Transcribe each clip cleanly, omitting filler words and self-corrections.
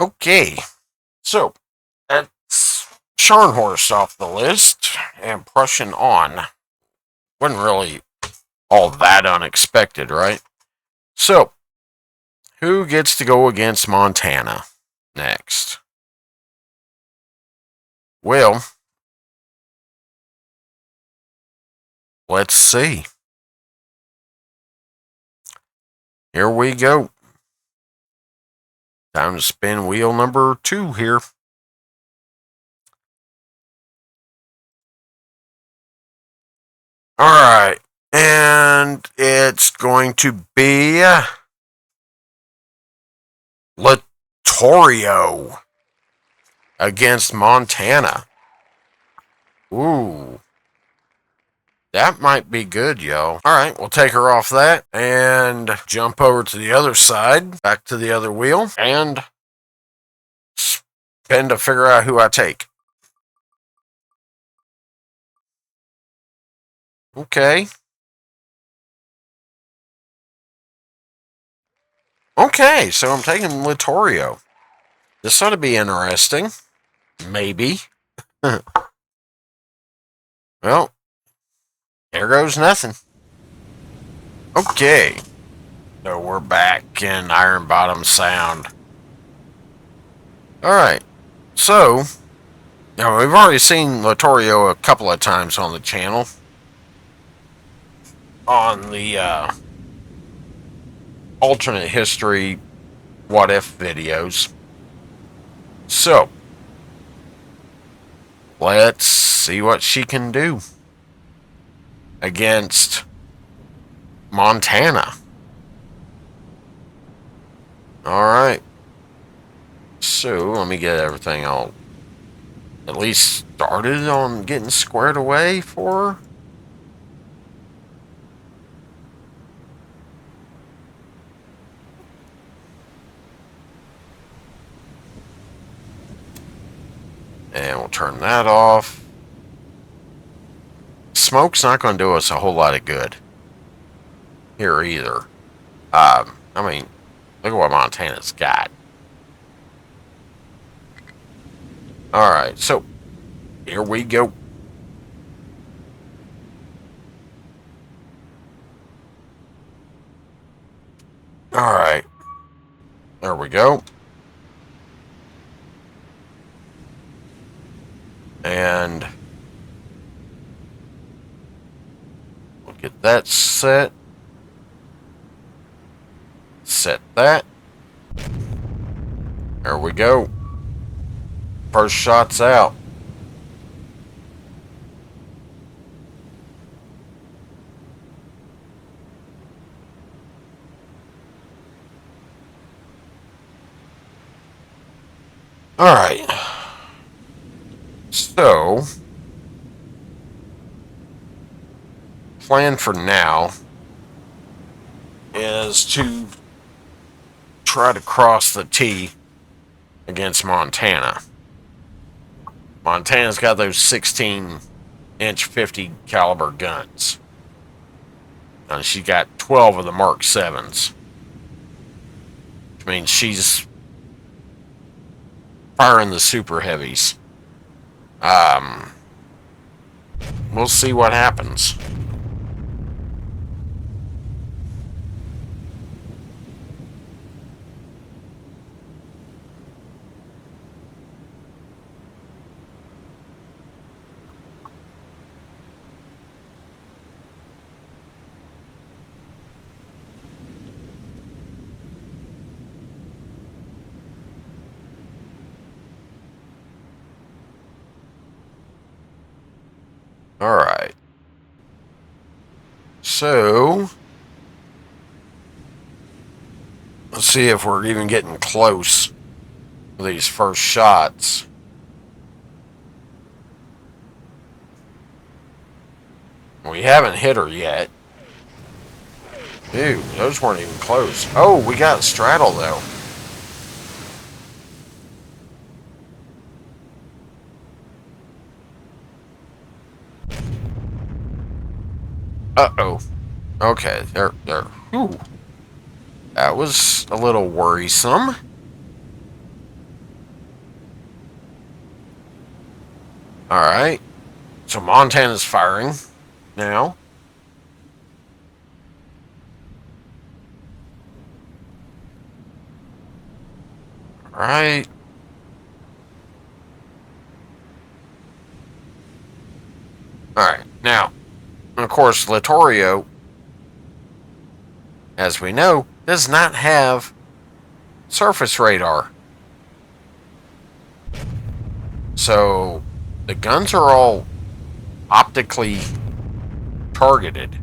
Okay, so that's Scharnhorst off the list, and Prussian on. Wasn't really all that unexpected, right? So, who gets to go against Montana next? Well, let's see. Here we go. Time to spin wheel number 2 here. All right, and it's going to be Littorio against Montana. Ooh, that might be good, yo. All right, we'll take her off that and jump over to the other side, back to the other wheel, and spin to figure out who I take. Okay. Okay, so I'm taking Littorio. This ought to be interesting. Maybe. Well, there goes nothing. Okay. So we're back in Iron Bottom Sound. Alright. So, now we've already seen Littorio a couple of times on the channel. On the alternate history what if videos. So, let's see what she can do against Montana. Alright. So, let me get everything all at least started on getting squared away for her. And we'll turn that off. Smoke's not going to do us a whole lot of good here either. I mean, look at what Montana's got. Alright, so here we go. Alright. There we go. And we'll get that set. Set that. There we go. First shot's out. Alright. So, plan for now is to try to cross the T against Montana. Montana's got those 16-inch 50 caliber guns. And she got 12 of the Mark 7s. Which means she's firing the super heavies. We'll see what happens. Alright. So, let's see if we're even getting close with these first shots. We haven't hit her yet. Dude, those weren't even close. Oh, we got straddle though. Uh-oh. Okay, there. Whew. That was a little worrisome. Alright. So Montana's firing now. Alright. Alright. Now, of course, Littorio, as we know, does not have surface radar. So the guns are all optically targeted.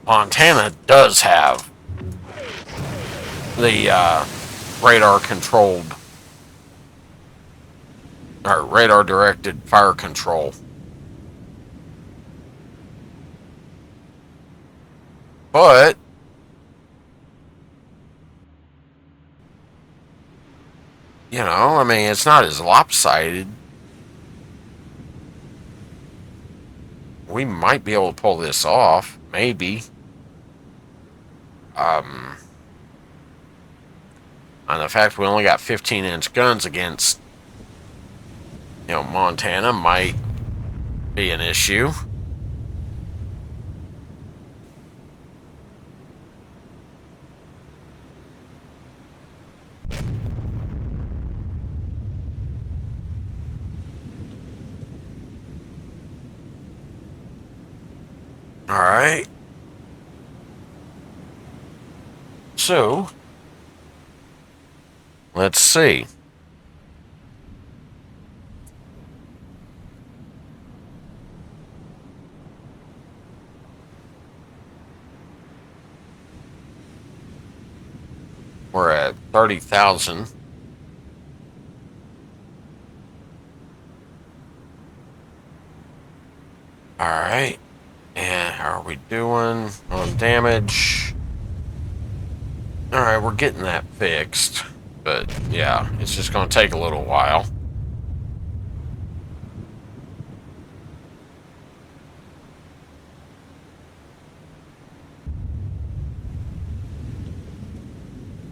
Montana does have the radar controlled or radar directed fire control. But you know, I mean, it's not as lopsided. We might be able to pull this off, maybe. And the fact we only got 15-inch guns against, you know, Montana might be an issue. All right. So, let's see. We're at 30,000. All right. And how are we doing on damage? All right, we're getting that fixed. But yeah, it's just going to take a little while.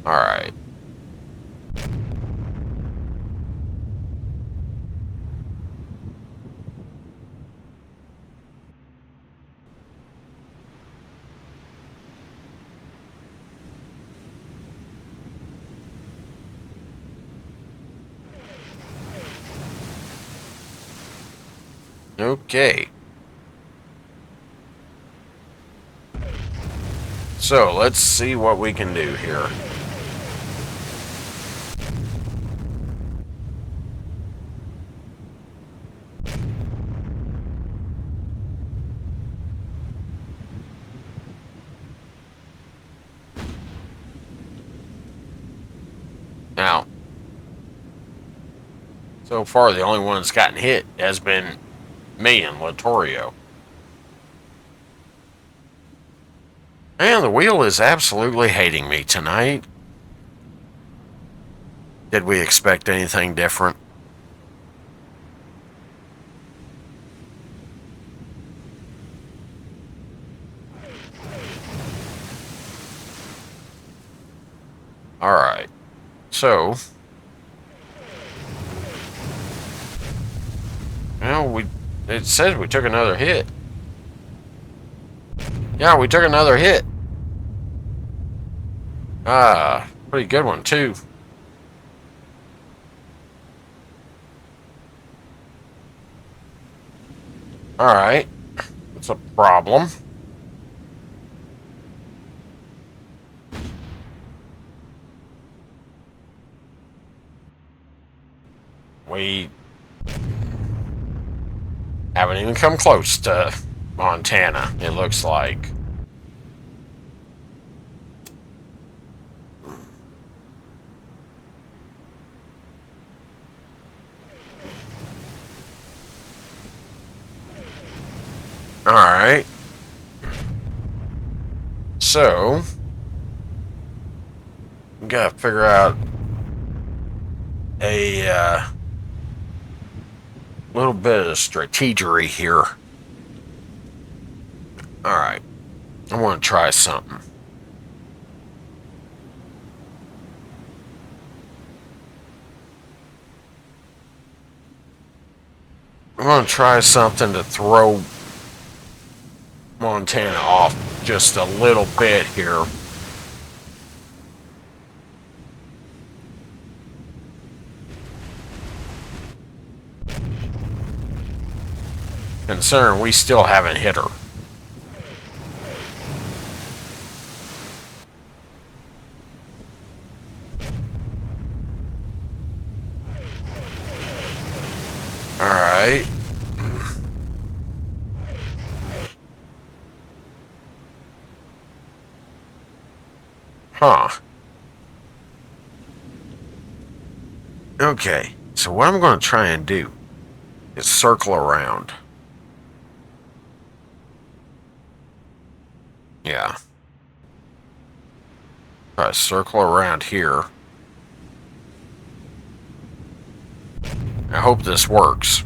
All right. Okay. So let's see what we can do here. Now, so far the only one that's gotten hit has been me and Littorio. And the wheel is absolutely hating me tonight. Did we expect anything different? Alright. So, well, it says we took another hit. Yeah, we took another hit. Pretty good one, too. Alright. It's a problem. We haven't even come close to Montana, it looks like. Alright. So, we gotta figure out a little bit of strategery here. Alright. I want to try something. I'm going to try something to throw Montana off just a little bit here. Considering we still haven't hit her. Alright. Huh. Okay, so what I'm going to try and do is circle around. Yeah. Try to circle around here. I hope this works.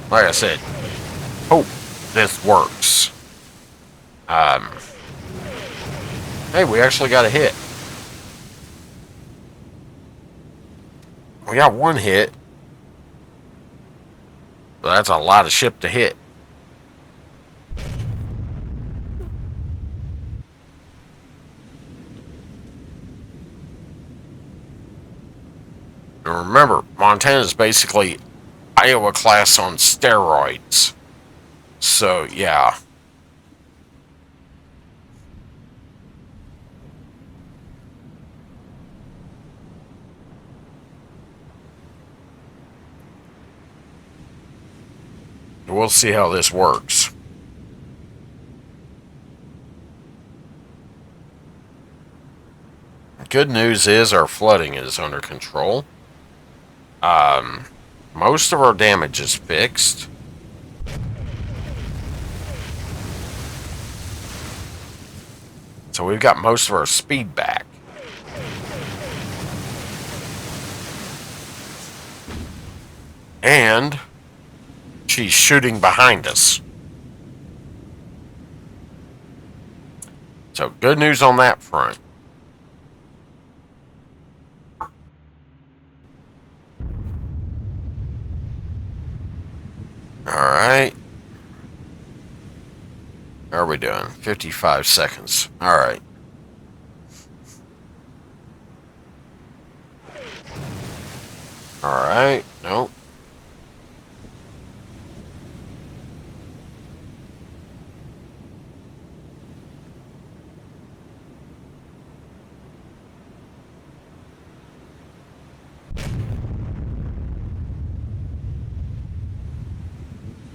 Like I said, hope this works. Hey, we actually got a hit. We got one hit. But that's a lot of ship to hit. And remember, Montana is basically Iowa class on steroids. So, yeah. We'll see how this works. Good news is our flooding is under control. Most of our damage is fixed. So we've got most of our speed back. And she's shooting behind us. So good news on that front. Alright. How are we doing? 55 seconds. Alright. Alright. Nope.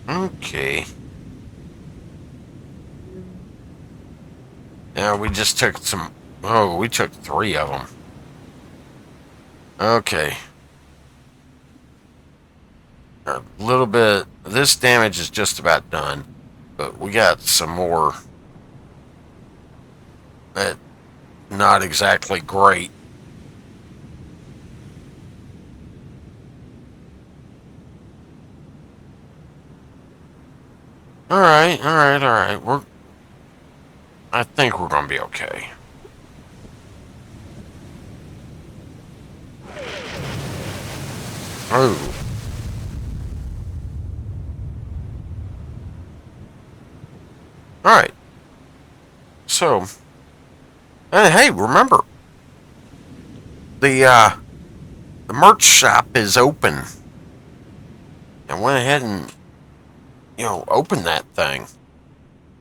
Okay. Yeah, we just took some... Oh, we took 3 of them. Okay. A little bit... This damage is just about done. But we got some more... That... Not exactly great. Alright. I think we're gonna be okay. Oh. Alright. So. Hey, remember. The merch shop is open. I went ahead and, opened that thing.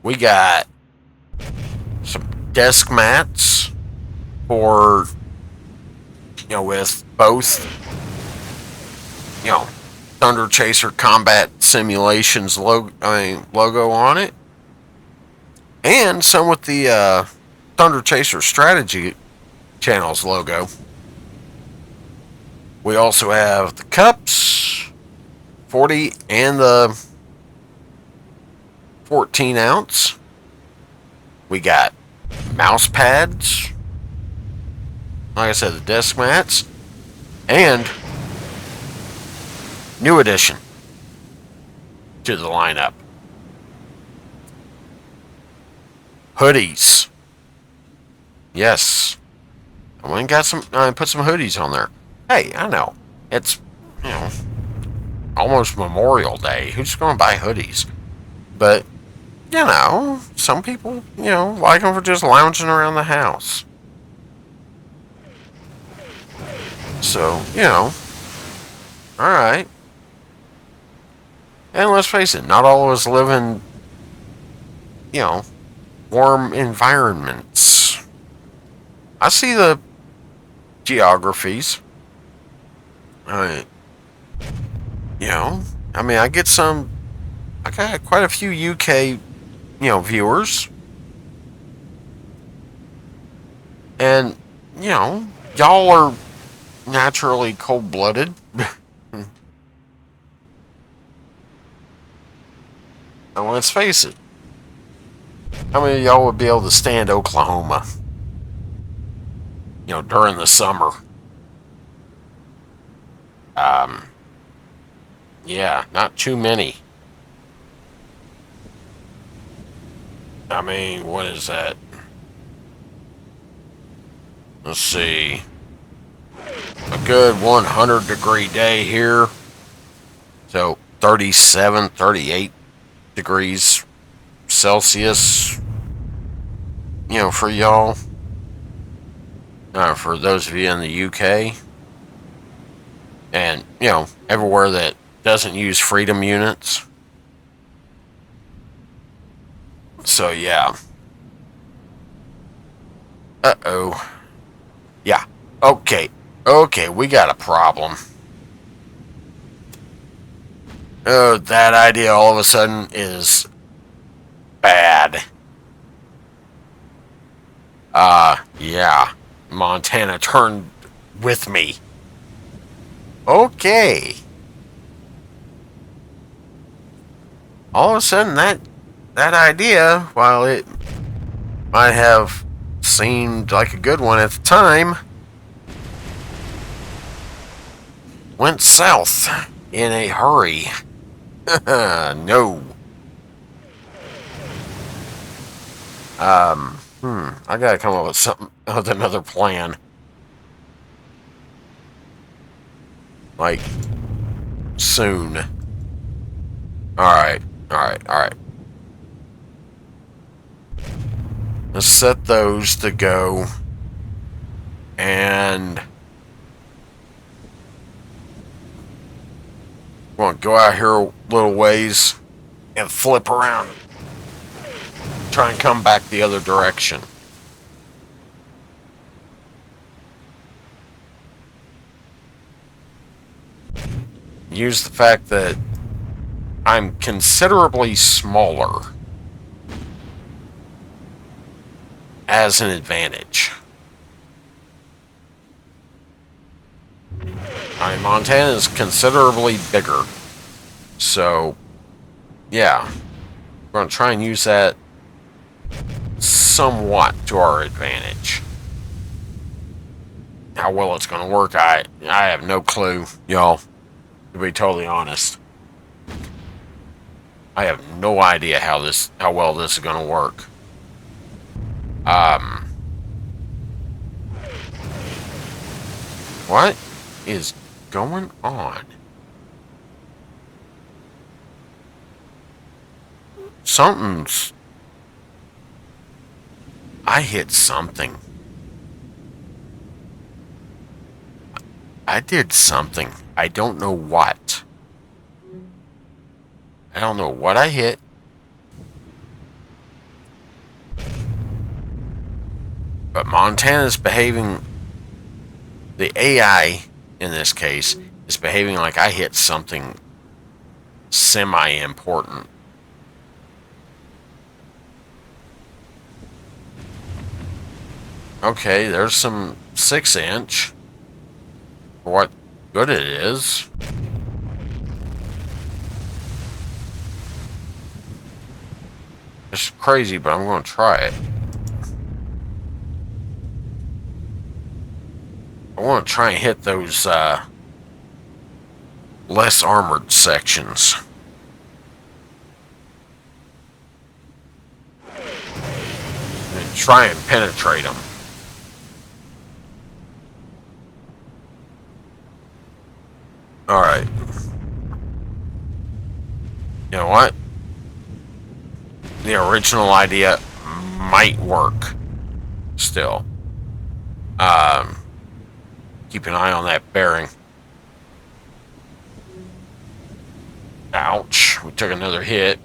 We got some desk mats for, with both, Thunder Chaser Combat Simulations logo on it. And some with the Thunder Chaser Strategy Channels logo. We also have the cups, 40 and the 14 ounce. We got mouse pads. Like I said, the desk mats. And new addition to the lineup. Hoodies. Yes. I went and got some, put some hoodies on there. Hey, I know. It's, you know, almost Memorial Day. Who's going to buy hoodies? But, you know, some people, you know, like them for just lounging around the house. So, you know, alright. And let's face it, not all of us live in, you know, warm environments. I see the geographies. You know, I mean, I got quite a few UK, you know, viewers. And, you know, y'all are naturally cold-blooded. And let's face it, how many of y'all would be able to stand Oklahoma? You know, during the summer. Yeah, not too many. I mean, what is that? Let's see. A good 100-degree day here. So 37, 38 degrees Celsius. You know, for y'all. For those of you in the UK. And, you know, everywhere that doesn't use freedom units. So, yeah. Uh-oh. Yeah. Okay. Okay, we got a problem. Oh, that idea all of a sudden is bad. Yeah. Montana turned with me. Okay. All of a sudden, that idea, while it might have seemed like a good one at the time, went south in a hurry. No. I gotta come up with another plan. Like, soon. Alright. Let's set those to go. And we're gonna go out here a little ways and flip around. Try and come back the other direction. Use the fact that I'm considerably smaller as an advantage. I mean, Montana is considerably bigger. So, yeah. We're going to try and use that somewhat to our advantage. How well it's going to work, I have no clue, y'all. To be totally honest. I have no idea how well this is going to work. What is going on? I hit something. I did something. I don't know what. I don't know what I hit. But Montana's behaving... The AI, in this case, is behaving like I hit something semi-important. Okay, there's some 6-inch. For what good it is. It's crazy, but I'm going to try it. I want to try and hit those less armored sections. And try and penetrate them. Alright. You know what? The original idea might work still. Keep an eye on that bearing. Ouch. We took another hit.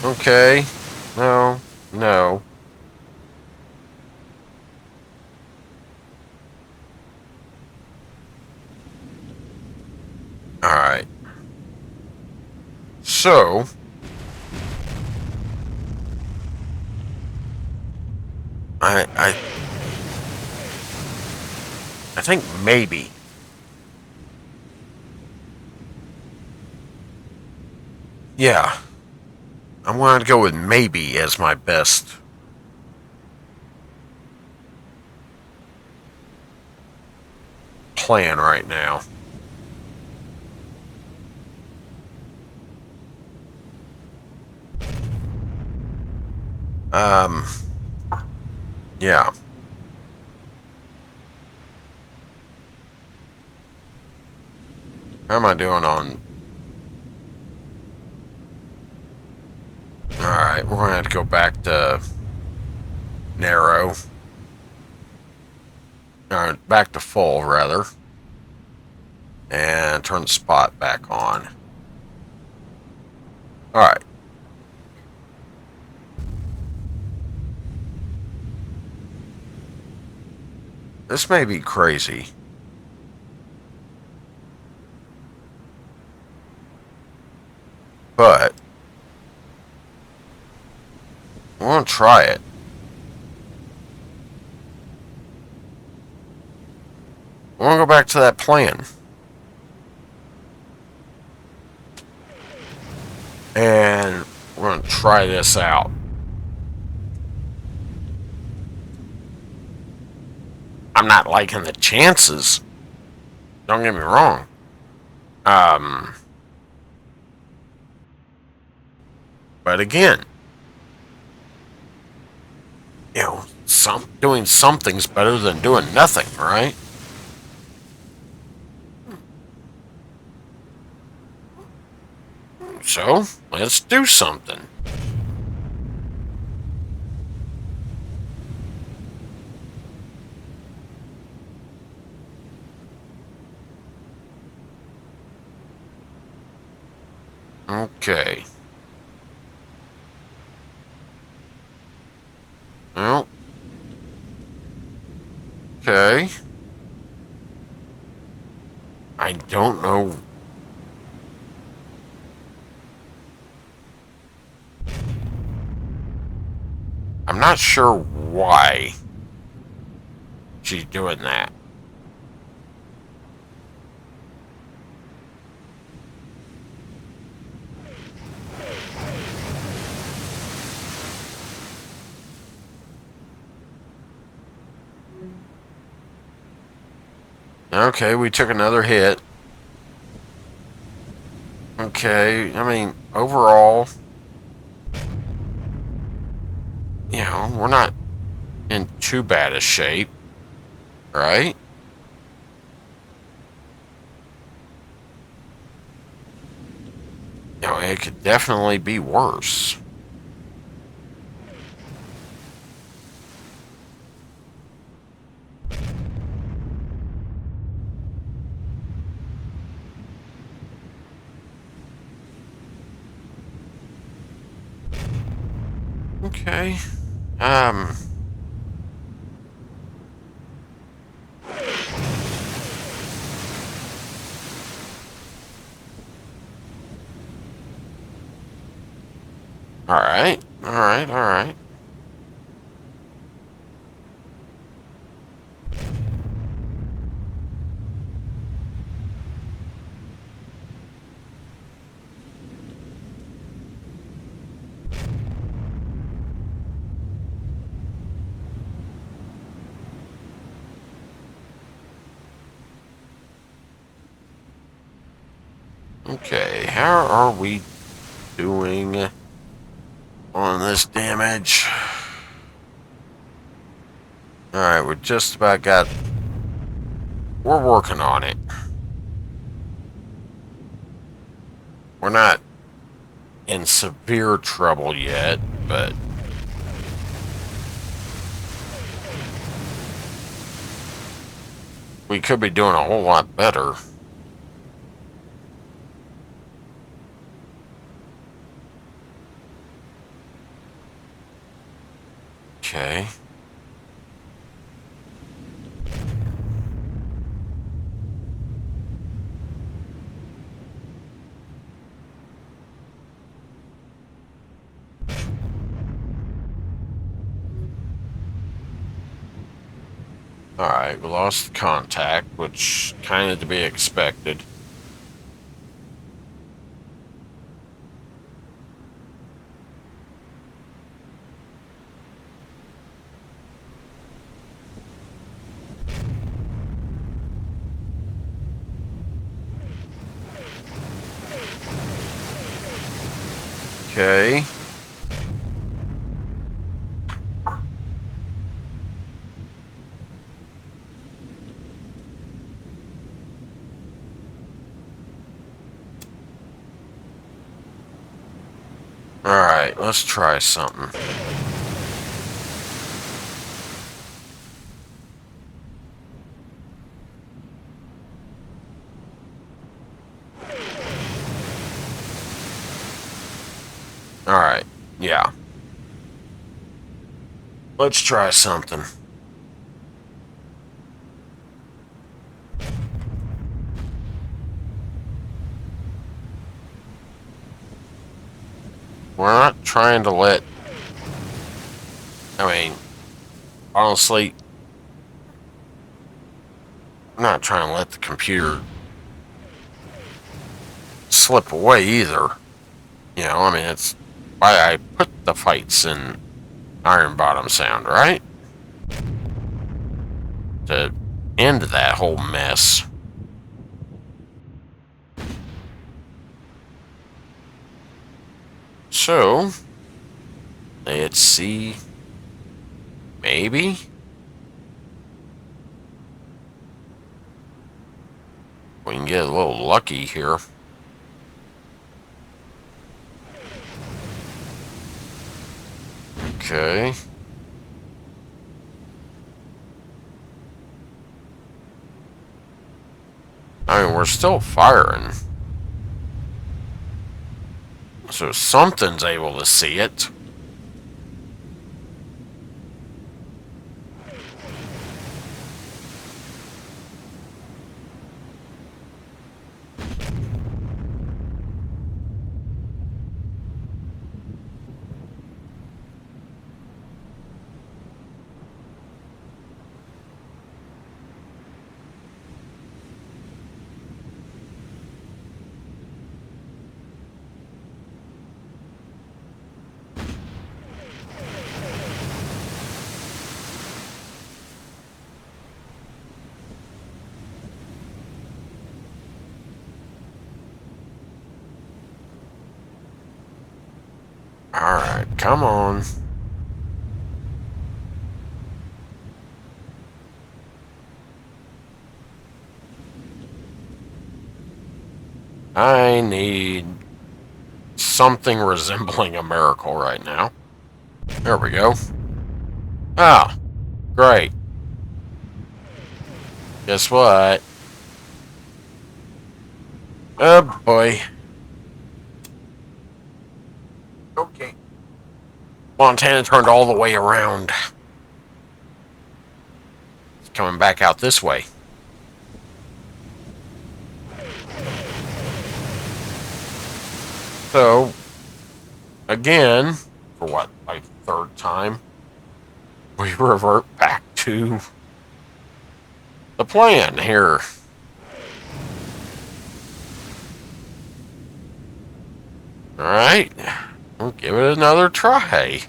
Okay. No. No. Alright. So, I think maybe. Yeah. I'm going to go with maybe as my best plan right now. Yeah. How am I doing on... Alright, we're going to have to go back to narrow. Or back to full, rather. And turn the spot back on. Alright. This may be crazy. But I want to try it. I want to go back to that plan. And we're going to try this out. I'm not liking the chances. Don't get me wrong. But again, you know, doing something's better than doing nothing, right? So, let's do something. Okay. Well. Okay. I don't know. I'm not sure why she's doing that. Okay, we took another hit. Okay, I mean, overall, you know, we're not in too bad a shape, right? You know, it could definitely be worse. Okay. Alright. Alright, alright. Okay, how are we doing on this damage? Alright, we just about got we're working on it. We're not in severe trouble yet, but we could be doing a whole lot better. Okay. Alright, we lost contact, which kind of to be expected. Okay. Alright, let's try something. Alright, yeah. Let's try something. We're not trying to let... I mean, honestly, I'm not trying to let the computer slip away either. You know, I mean, it's why I put the fights in Iron Bottom Sound, right? To end that whole mess. So, let's see. Maybe? We can get a little lucky here. Okay. I mean, we're still firing. So something's able to see it. Alright, come on. I need something resembling a miracle right now. There we go. Ah, great. Guess what? Oh boy. Okay. Montana turned all the way around. It's coming back out this way. So, again, for what, like third time, we revert back to the plan here. Alright, we'll give it another try.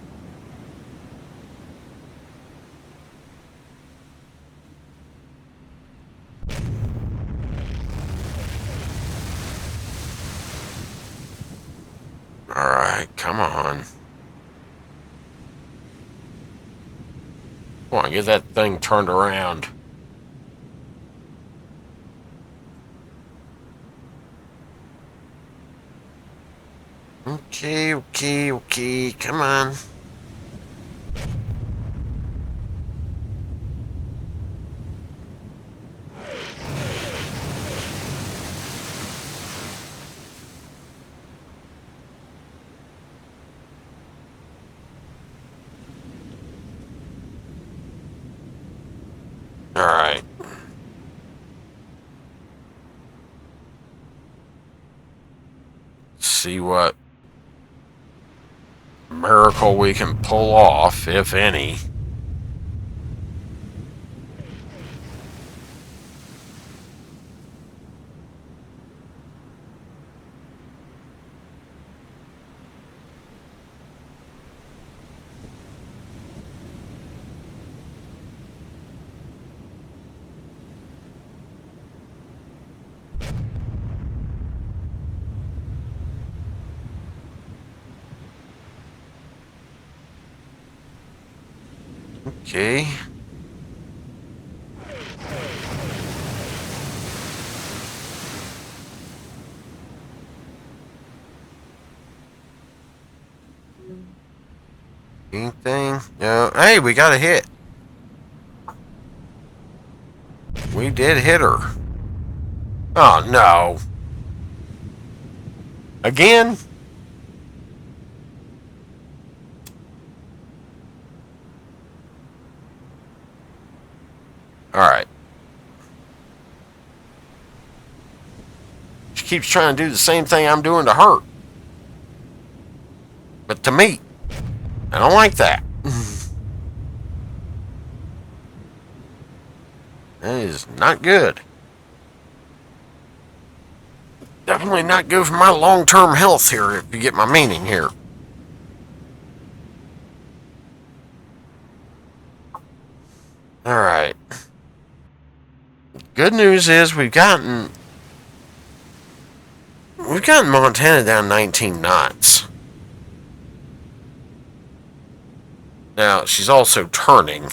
Alright, come on. Come on, get that thing turned around. Okay, okay, okay. Come on. All right. See what miracle we can pull off, if any. Okay. Anything? No. Hey, we got a hit. We did hit her. Oh, no. Again? Alright. She keeps trying to do the same thing I'm doing to her. But to me, I don't like that. That is not good. Definitely not good for my long-term health here, if you get my meaning here. Alright. Good news is we've gotten Montana down 19 knots. Now, she's also turning.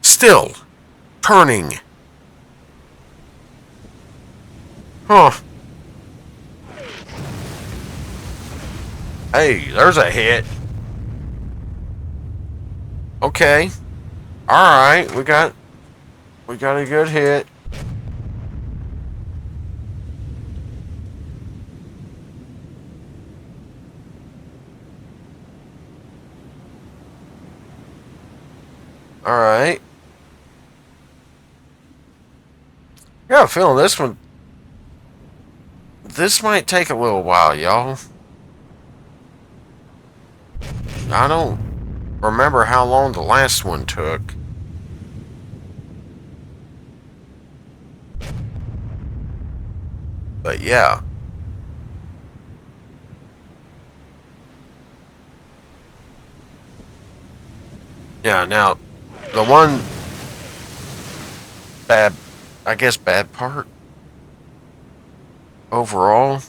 Still turning. Huh. Hey, there's a hit. Okay. Alright, we got a good hit. Alright. I got a feeling this might take a little while, y'all. I don't remember how long the last one took. But yeah. Yeah, now, the one bad part overall,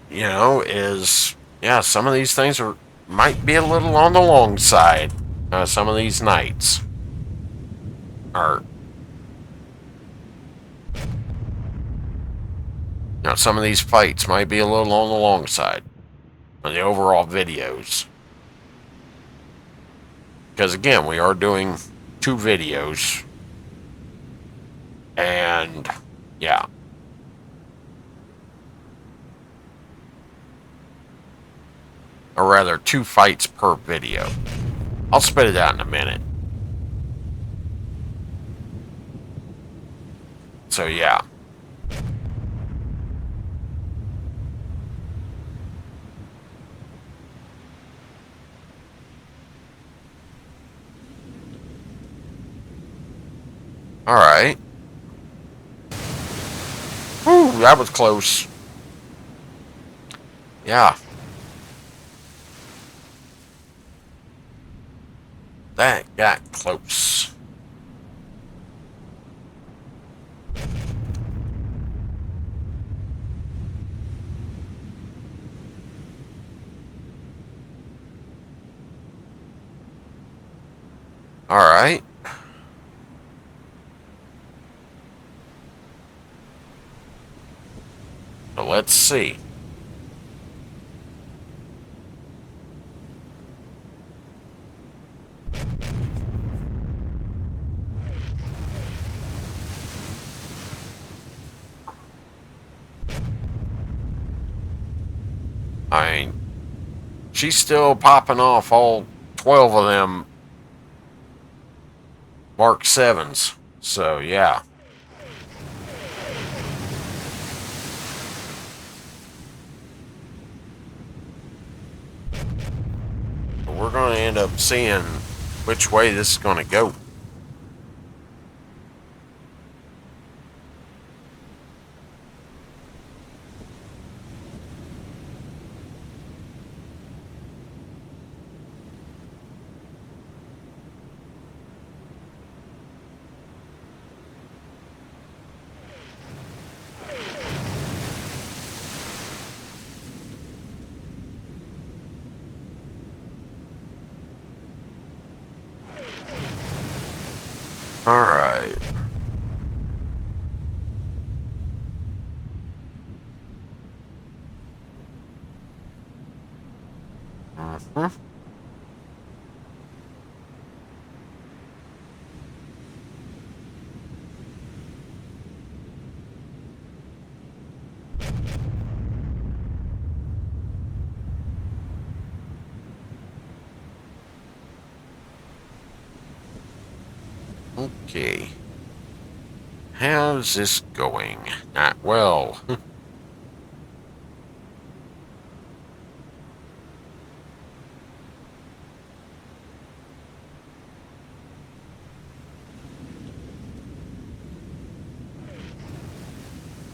is, yeah, some of these things might be a little on the long side. Some of these nights are, some of these fights might be a little on the long side on the overall videos. Because again, we are doing 2 videos. And, yeah. Or rather, 2 fights per video. I'll spit it out in a minute. So, yeah. Alright. Whew, that was close. Yeah. That got close. Alright. So let's see. I mean, she's still popping off all 12 of them Mark 7s. So, yeah. We're going to end up seeing which way this is going to go. All right. Mm-hmm. Okay. How's this going? Not well.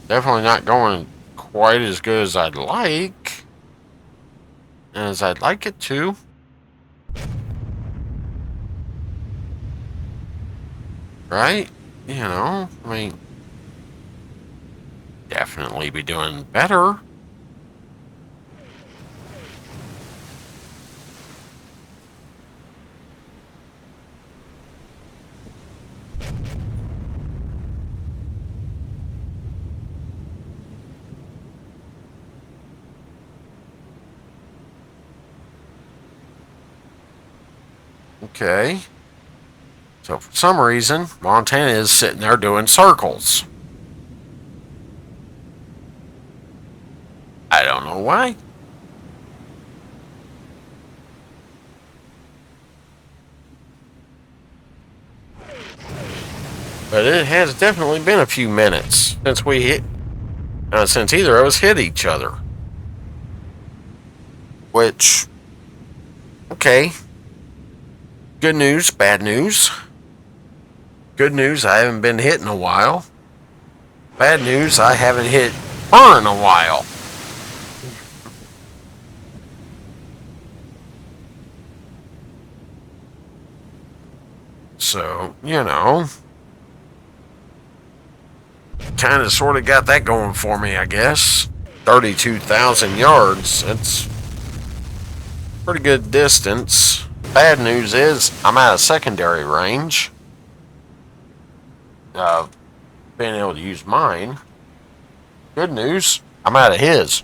Definitely not going quite as good as I'd like. As I'd like it to. Right? You know, I mean, definitely be doing better. Okay. So for some reason, Montana is sitting there doing circles. I don't know why. But it has definitely been a few minutes since we hit, since either of us hit each other. Which, okay. Good news, bad news. Good news, I haven't been hit in a while. Bad news, I haven't hit her in a while. So, you know, kind of sort of got that going for me, I guess. 32,000 yards. That's pretty good distance. Bad news is I'm out of secondary range. Being able to use mine. Good news, I'm out of his.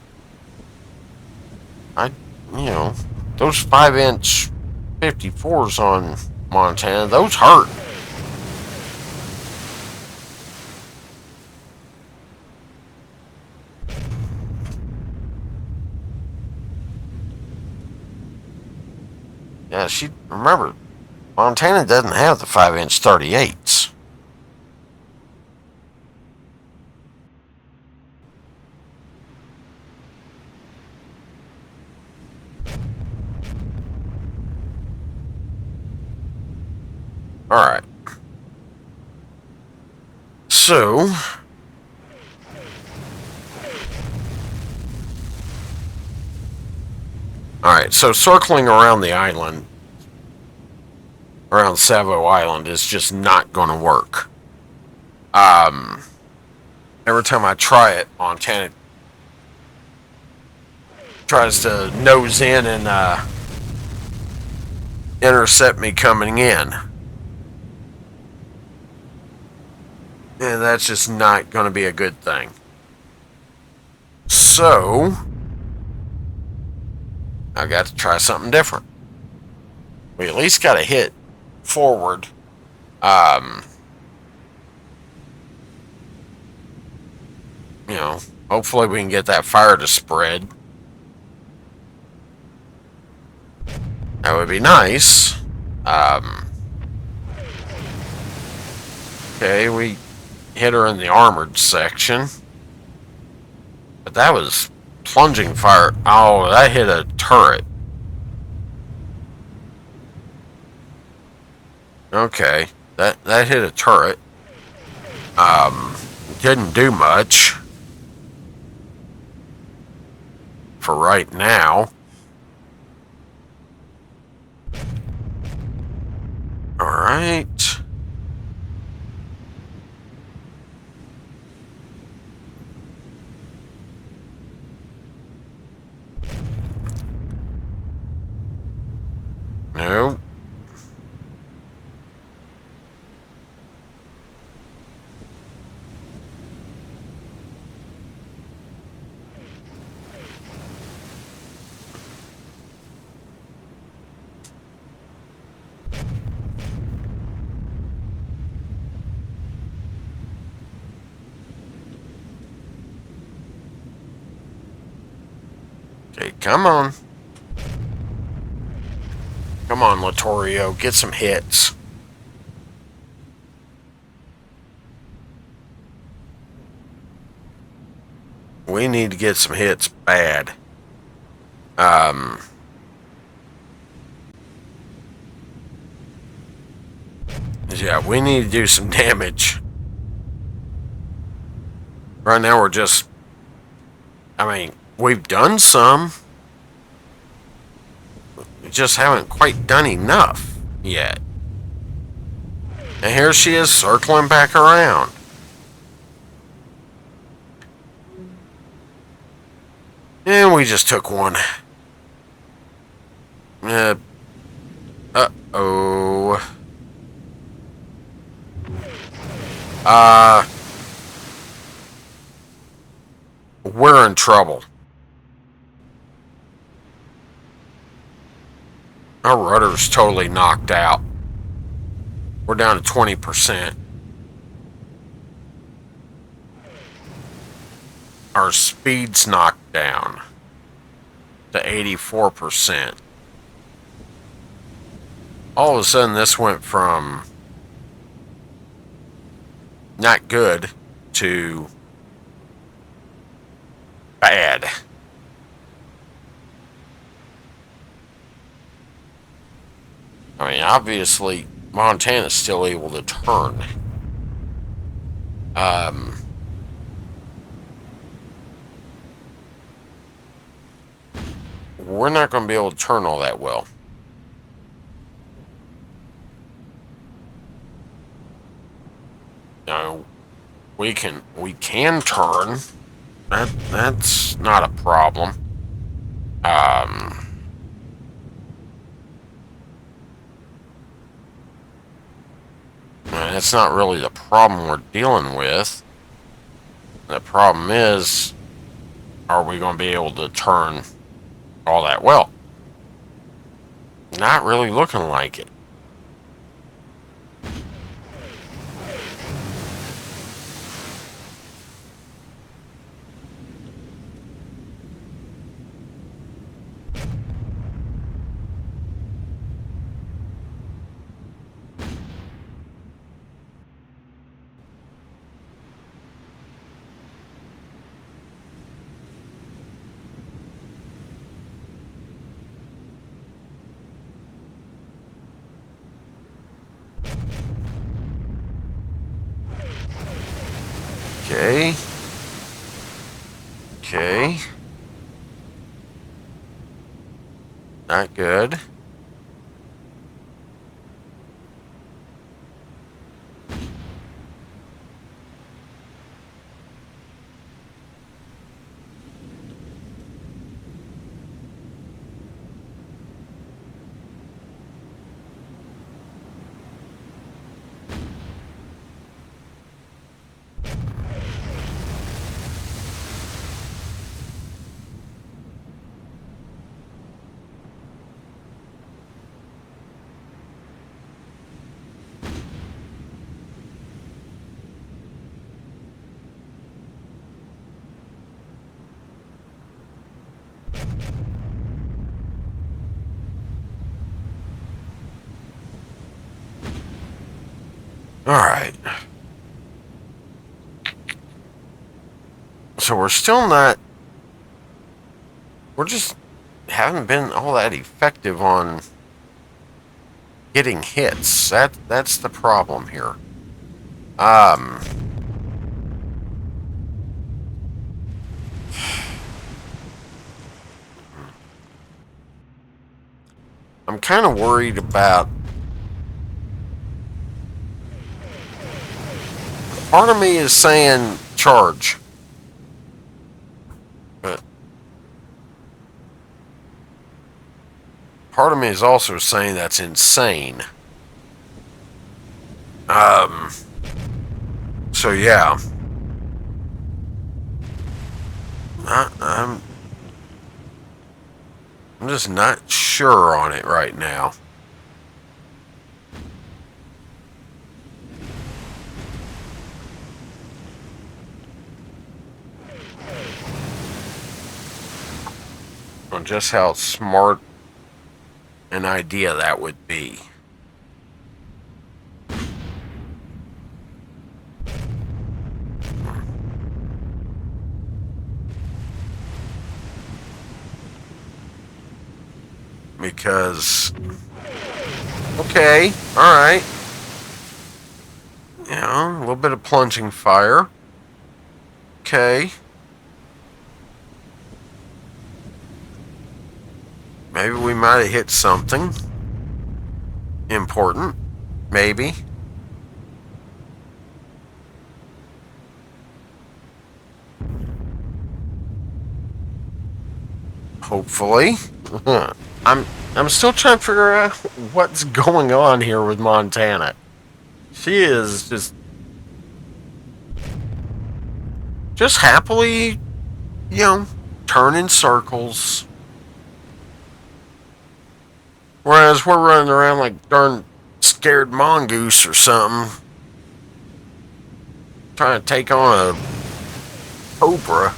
You know, those 5-inch 54s on Montana, those hurt. Yeah, remember, Montana doesn't have the 5-inch 38s. Alright. So, alright, so circling around the island, around Savo Island, is just not going to work. Every time I try it, Montana tries to nose in and intercept me coming in. And that's just not going to be a good thing. So, I got to try something different. We at least got to hit forward. You know, hopefully we can get that fire to spread. That would be nice. Okay, we hit her in the armored section. But that was plunging fire. Oh, that hit a turret. Okay, that hit a turret. Didn't do much for right now. All right. No. Okay, come on. Come on, Littorio, get some hits. We need to get some hits bad. Yeah, we need to do some damage. Right now we're just... I mean, we've done some. We just haven't quite done enough yet. And here she is circling back around. And we just took one. Uh-oh. We're in trouble. Our rudder's totally knocked out. We're down to 20%. Our speed's knocked down to 84%. All of a sudden, this went from not good to bad. I mean, obviously, Montana's still able to turn. We're not going to be able to turn all that well. No, we can turn. That's not a problem. That's not really the problem we're dealing with. The problem is, are we going to be able to turn all that well? Not really looking like it. Okay. Okay. Not good. Alright. So we're still not... We're just haven't been all that effective on getting hits. That's the problem here. I'm kind of worried about... Part of me is saying charge. But part of me is also saying that's insane. So yeah. I'm just not sure on it right now. On just how smart an idea that would be. Because, okay, alright. You know, a little bit of plunging fire. Okay. Maybe we might have hit something important. Maybe. Hopefully. I'm still trying to figure out what's going on here with Montana. She is just happily, you know, turning circles. Whereas we're running around like darn scared mongoose or something. Trying to take on a cobra.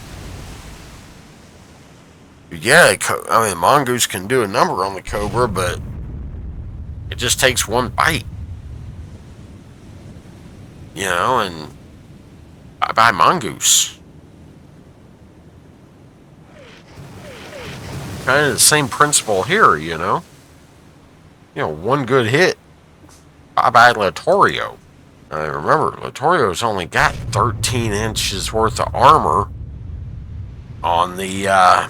Yeah, I mean, mongoose can do a number on the cobra, but it just takes one bite. You know, and bye-bye mongoose. Kind of the same principle here, you know. You know, one good hit. Bye-bye Littorio. Remember, Littorio's only got 13 inches worth of armor on the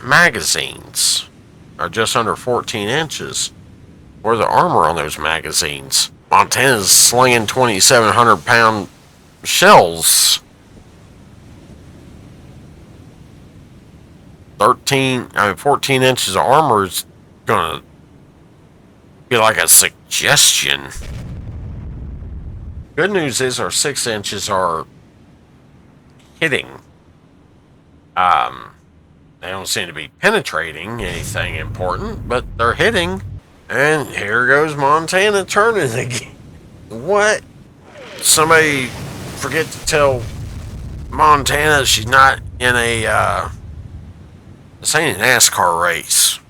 magazines, or just under 14 inches worth of armor on those magazines. Montana's slinging 2,700-pound shells. 14 inches of armor is gonna be like a suggestion. Good news is our 6 inches are hitting. They don't seem to be penetrating anything important, but they're hitting. And here goes Montana turning again. What? Somebody forget to tell Montana she's not in a, this ain't a NASCAR race.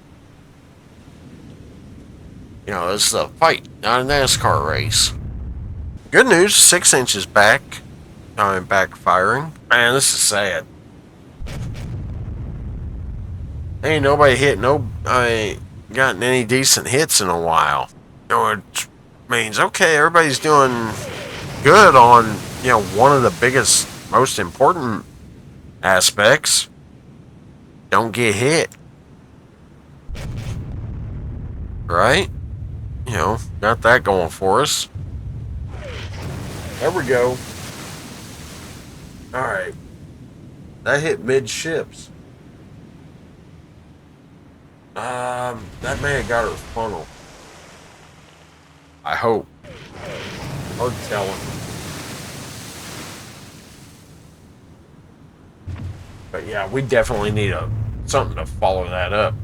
You know, this is a fight, not a NASCAR race. Good news, 6 inches back. I'm backfiring. Man, this is sad. Ain't nobody hit I ain't gotten any decent hits in a while. You know, it means, okay, everybody's doing good on, you know, one of the biggest, most important aspects. Don't get hit. Right? You know, got that going for us. There we go. Alright. That hit midships. That may have got her funnel. I hope. Hard telling. But yeah, we definitely need something to follow that up.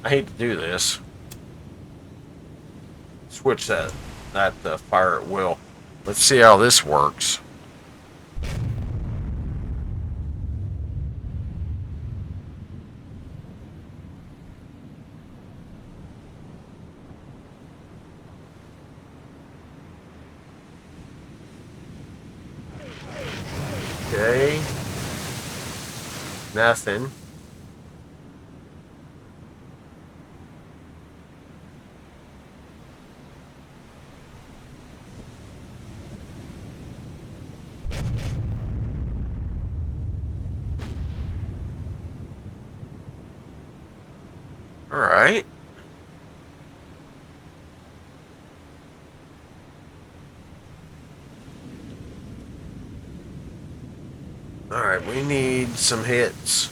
I hate to do this. Switch that fire at will. Let's see how this works. nothing. All right. All right, we need some hits.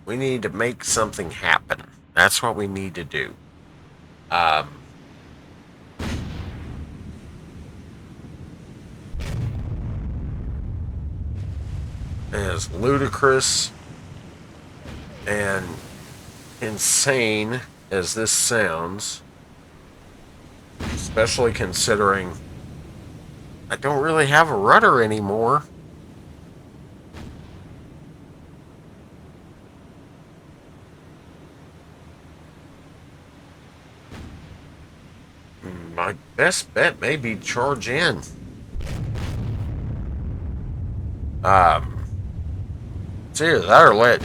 We need to make something happen. That's what we need to do. As ludicrous and insane as this sounds, especially considering I don't really have a rudder anymore. My best bet may be charge in. It's either that or let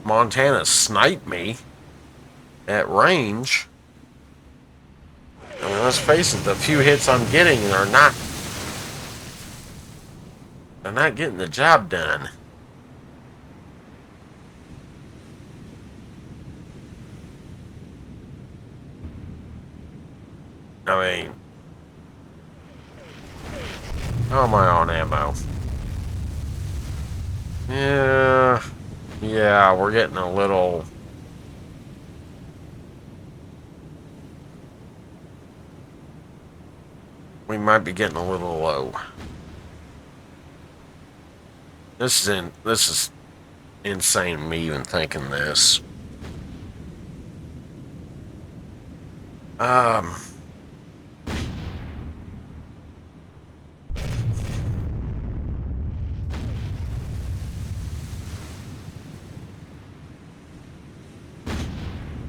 Montana snipe me at range. I mean, let's face it, the few hits I'm getting are not. They're not getting the job done. I mean, how am I on ammo? Yeah, we're getting a little. We might be getting a little low. This is insane, me even thinking this.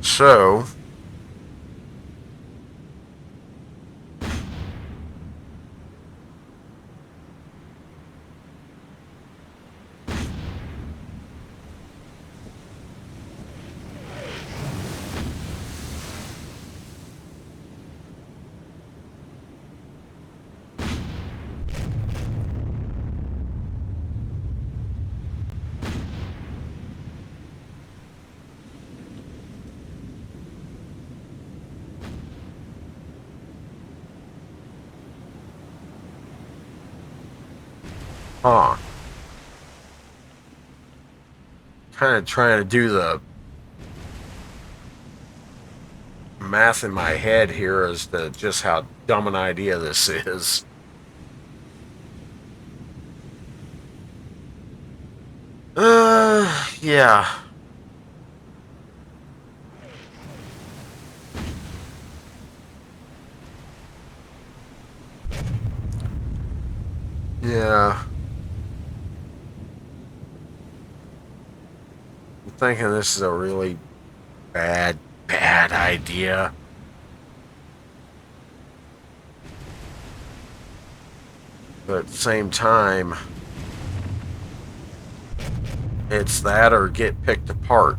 So kind of trying to do the math in my head here as to just how dumb an idea this is. Yeah. Yeah. I'm thinking this is a really bad idea. But at the same time, it's that or get picked apart.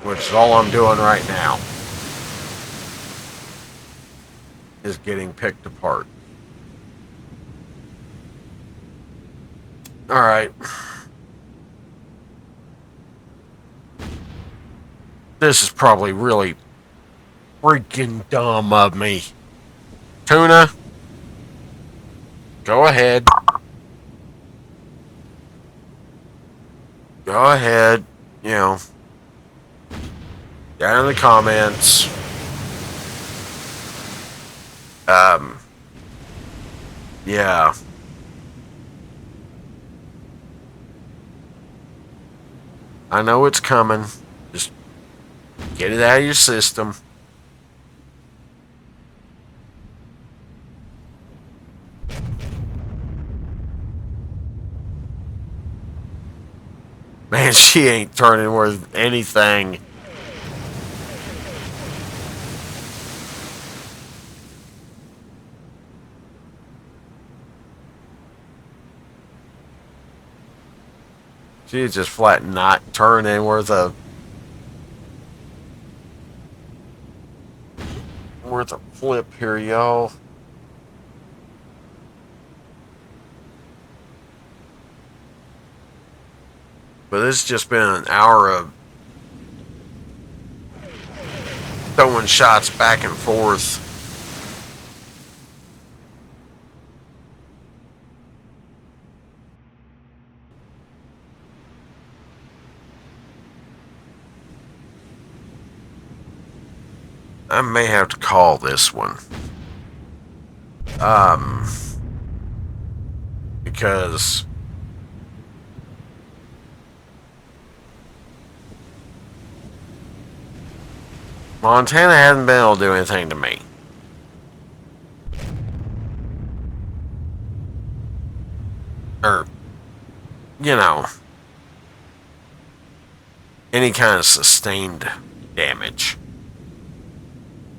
Which is all I'm doing right now. Is getting picked apart. Alright. This is probably really freaking dumb of me. Tuna, go ahead. Go ahead. You know, down in the comments. Yeah. I know it's coming. Just get it out of your system. Man, she ain't turning worth anything. She's just flat not turning worth a flip here, y'all. But it's just been an hour of throwing shots back and forth. I may have to call this one. Because Montana hasn't been able to do anything to me. Or, you know, any kind of sustained damage.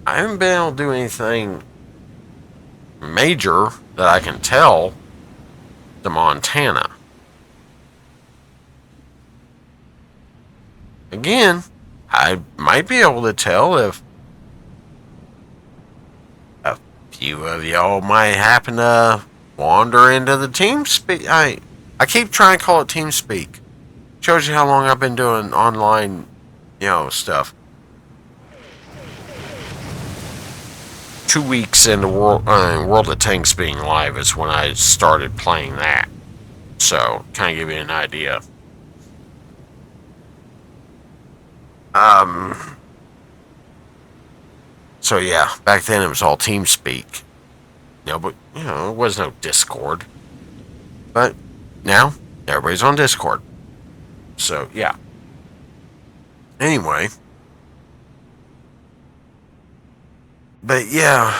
I haven't been able to do anything major that I can tell to Montana. Again, I might be able to tell if a few of y'all might happen to wander into the TeamSpeak. I keep trying to call it TeamSpeak. Shows you how long I've been doing online, stuff. 2 weeks into World of Tanks being live is when I started playing that. So, kind of give you an idea. So yeah, back then it was all TeamSpeak. But it was no Discord. But now everybody's on Discord. So yeah. Anyway. But yeah,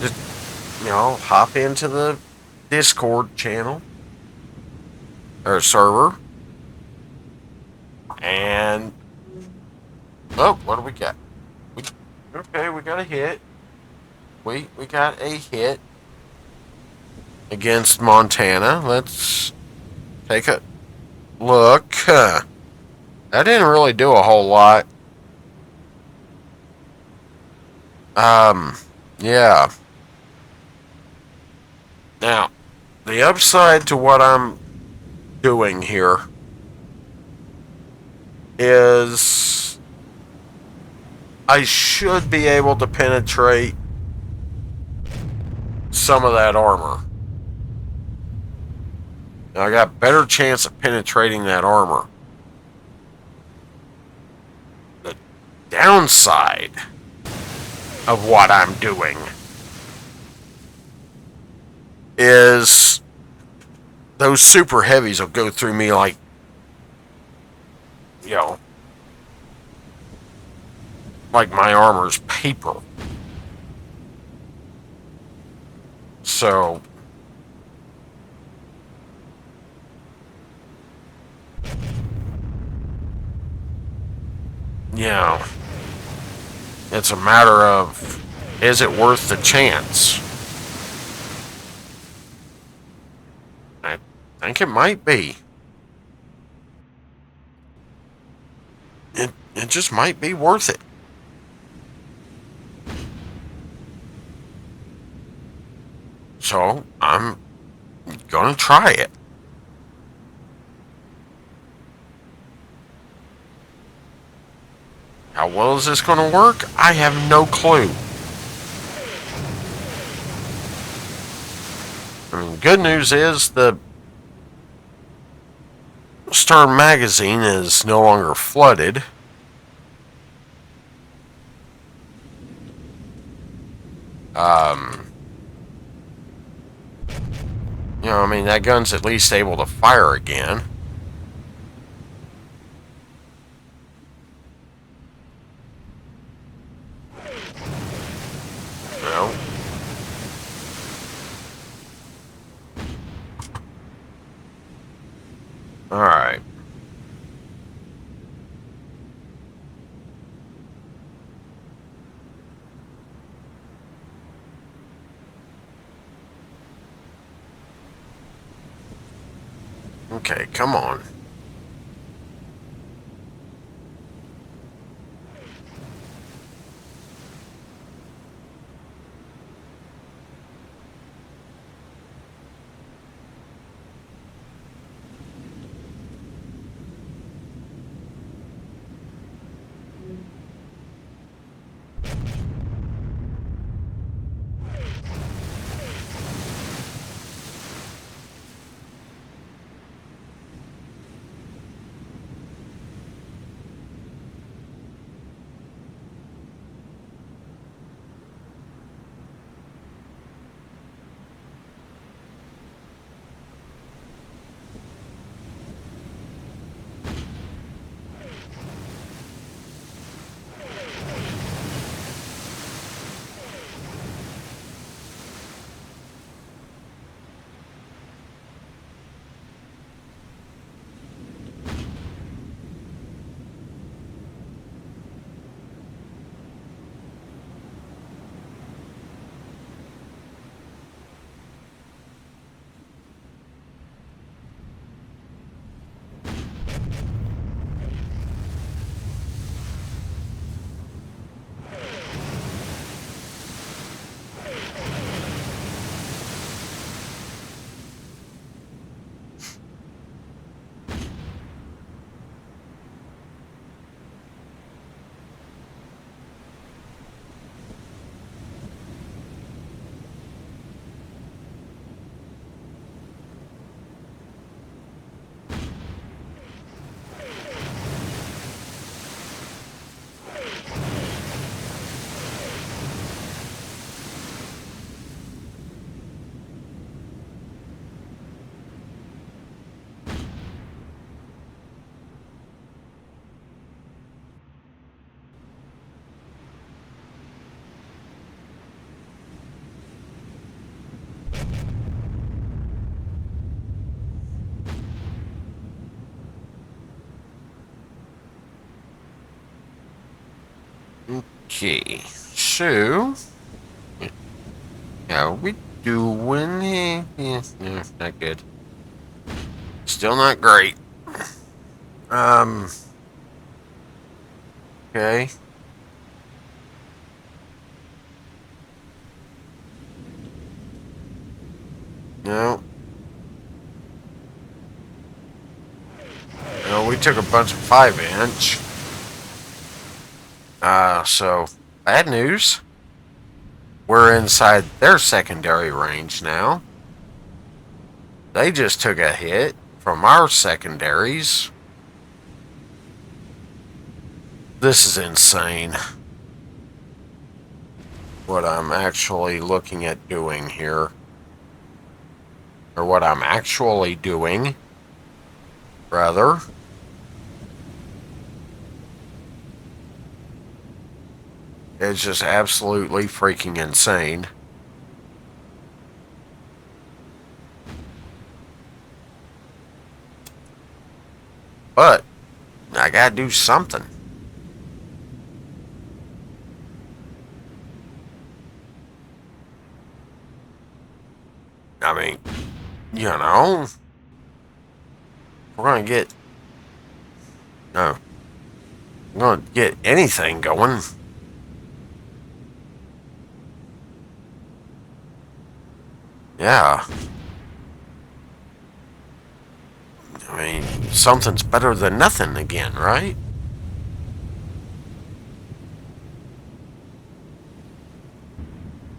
just, hop into the Discord channel or server. And what do we got? Okay, we got a hit. We got a hit against Montana. Let's take a look. That didn't really do a whole lot. Yeah. Now, the upside to what I'm doing here is I should be able to penetrate some of that armor. Now, I got a better chance of penetrating that armor. The downside of what I'm doing is those super heavies will go through me like, like my armor's paper. So, it's a matter of, is it worth the chance? I think it might be. It just might be worth it. So, I'm gonna try it. How well is this gonna work? I have no clue. I mean, good news is the Stern magazine is no longer flooded. That gun's at least able to fire again. Alright. Okay, come on. Okay, so how we doing? Yeah, no, not good. Still not great. Okay. No. No, we took a bunch of 5-inch. So bad news. We're inside their secondary range now. They just took a hit from our secondaries. This is insane. What I'm actually looking at doing here. Or what I'm actually doing, rather. It's just absolutely freaking insane. But I gotta do something. I mean, you know, we're gonna get, no, we're gonna get anything going. Yeah. I mean, something's better than nothing again, right?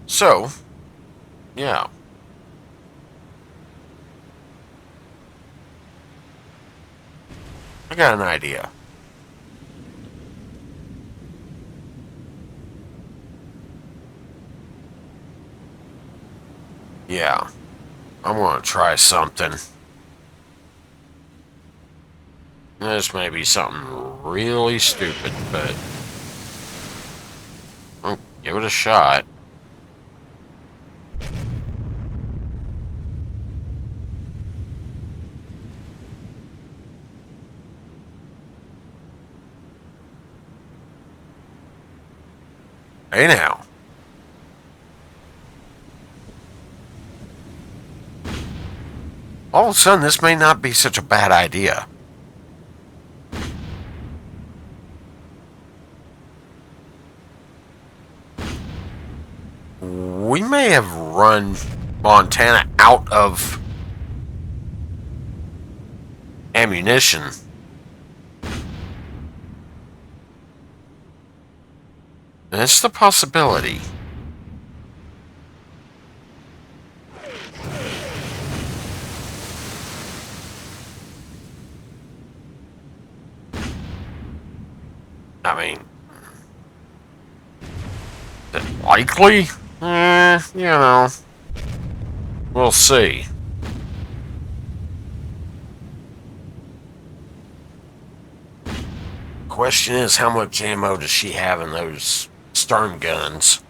So, yeah. I got an idea. Yeah. I'm gonna try something. This may be something really stupid, but I'll give it a shot. Hey now. All of a sudden, this may not be such a bad idea. We may have run Montana out of ammunition. That's the possibility. I mean, is it likely? You know, we'll see. Question is, how much ammo does she have in those stern guns?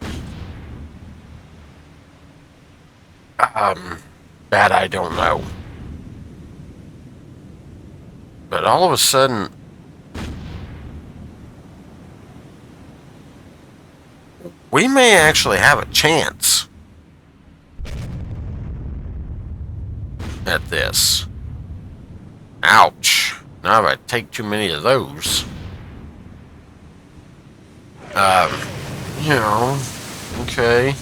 That I don't know. But all of a sudden, we may actually have a chance at this. Ouch. Now if I take too many of those, you know, okay.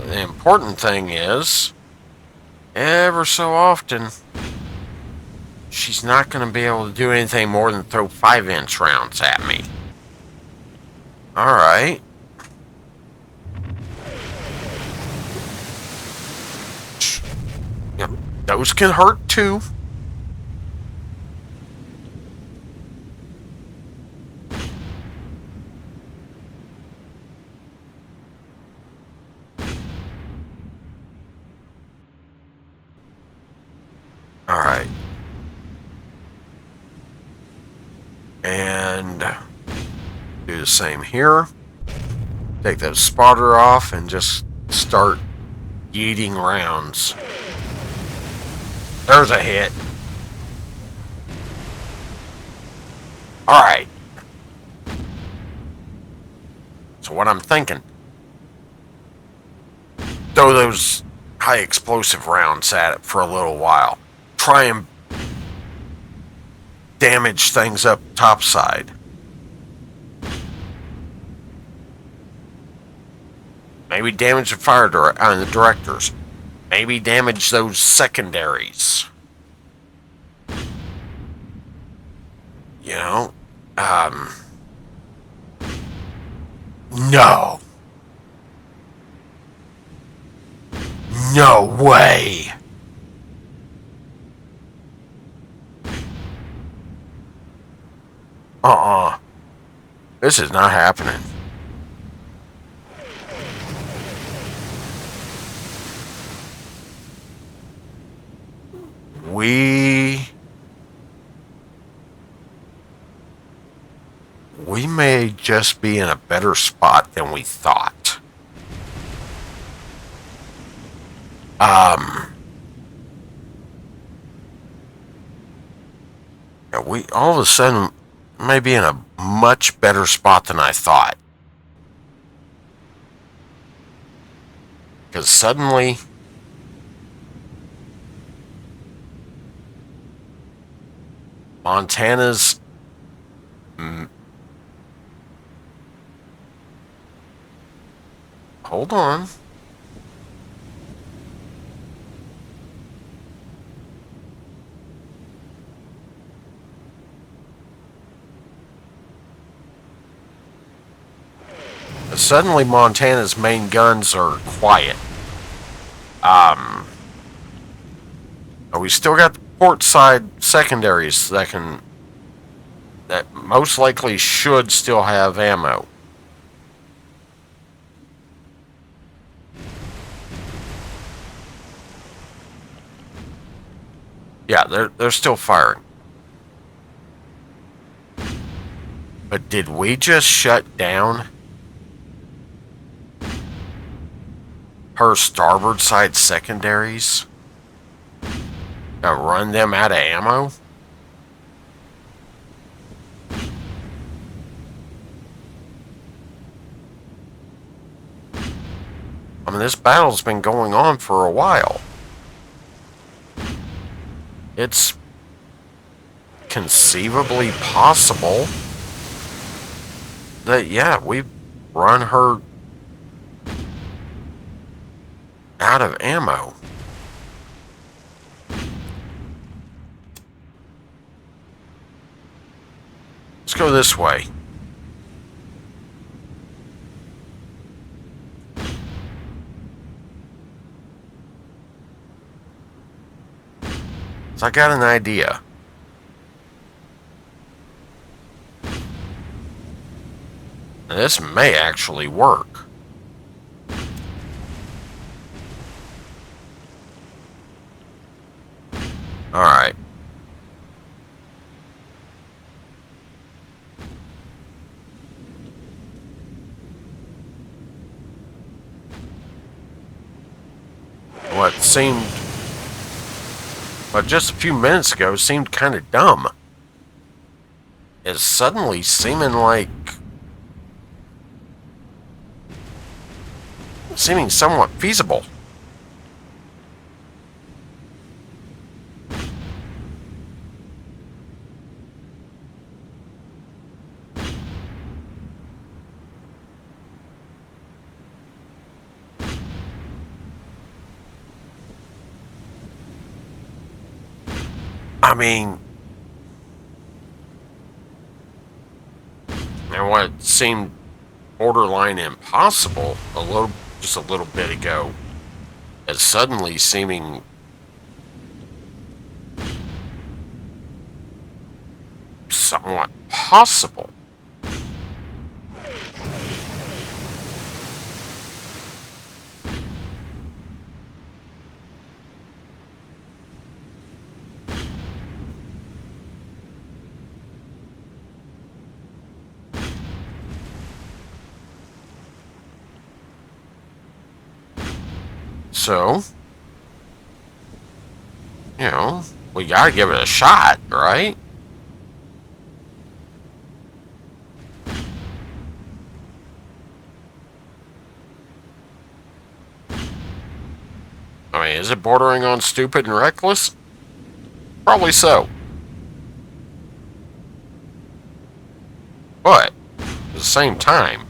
The important thing is, ever so often, she's not going to be able to do anything more than throw 5-inch rounds at me. Alright. Yep, those can hurt too. Alright. And do the same here. Take that spotter off and just start yeeting rounds. There's a hit. Alright. So what I'm thinking, throw those high explosive rounds at it for a little while. Try and damage things up topside. Maybe damage the the directors. Maybe damage those secondaries. You know? No. No way. This is not happening. We may just be in a better spot than we thought. We all of a sudden may be in a much better spot than I thought. Because suddenly Montana's hold on. Suddenly Montana's main guns are quiet. We still got the port side secondaries that most likely should still have ammo. Yeah, they're still firing. But did we just shut down her starboard side secondaries? Run them out of ammo? I mean, this battle's been going on for a while. It's conceivably possible that, yeah, we've run her out of ammo. Let's go this way. So I got an idea. Now, this may actually work. Alright. What seemed, but just a few minutes ago seemed kind of dumb, is suddenly seeming somewhat feasible. I mean, and what seemed borderline impossible just a little bit ago is suddenly seeming somewhat possible. So, you know, we gotta give it a shot, right? I mean, is it bordering on stupid and reckless? Probably so. But, at the same time,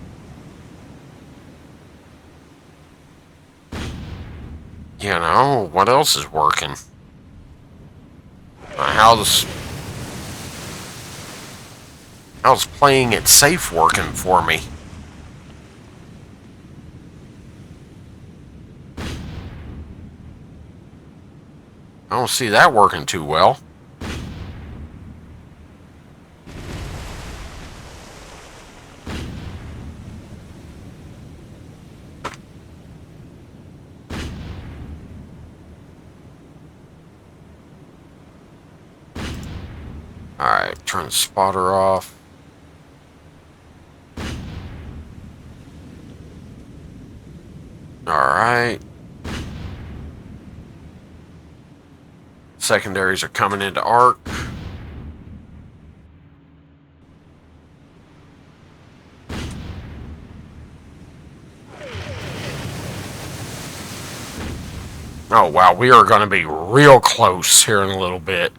you know, what else is working? How's playing it safe working for me? I don't see that working too well. Alright, turn the spotter off. Alright. Secondaries are coming into arc. Oh wow, we are going to be real close here in a little bit.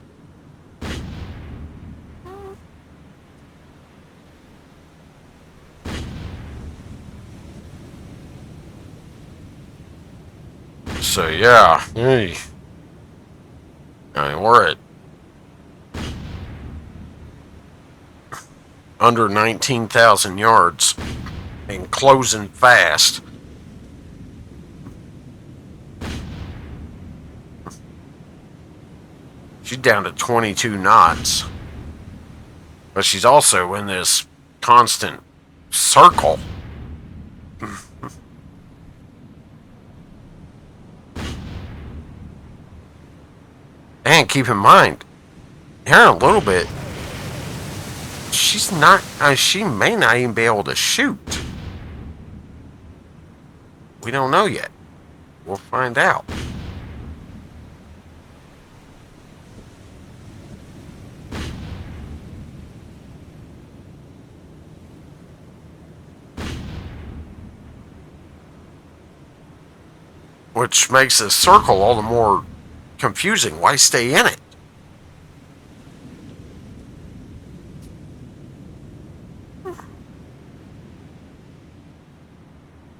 So yeah, hey. I mean, we're at under 19,000 yards and closing fast. She's down to 22 knots. But she's also in this constant circle. And keep in mind, here in a little bit, she's not, she may not even be able to shoot. We don't know yet. We'll find out. Which makes this circle all the more confusing. Why stay in it?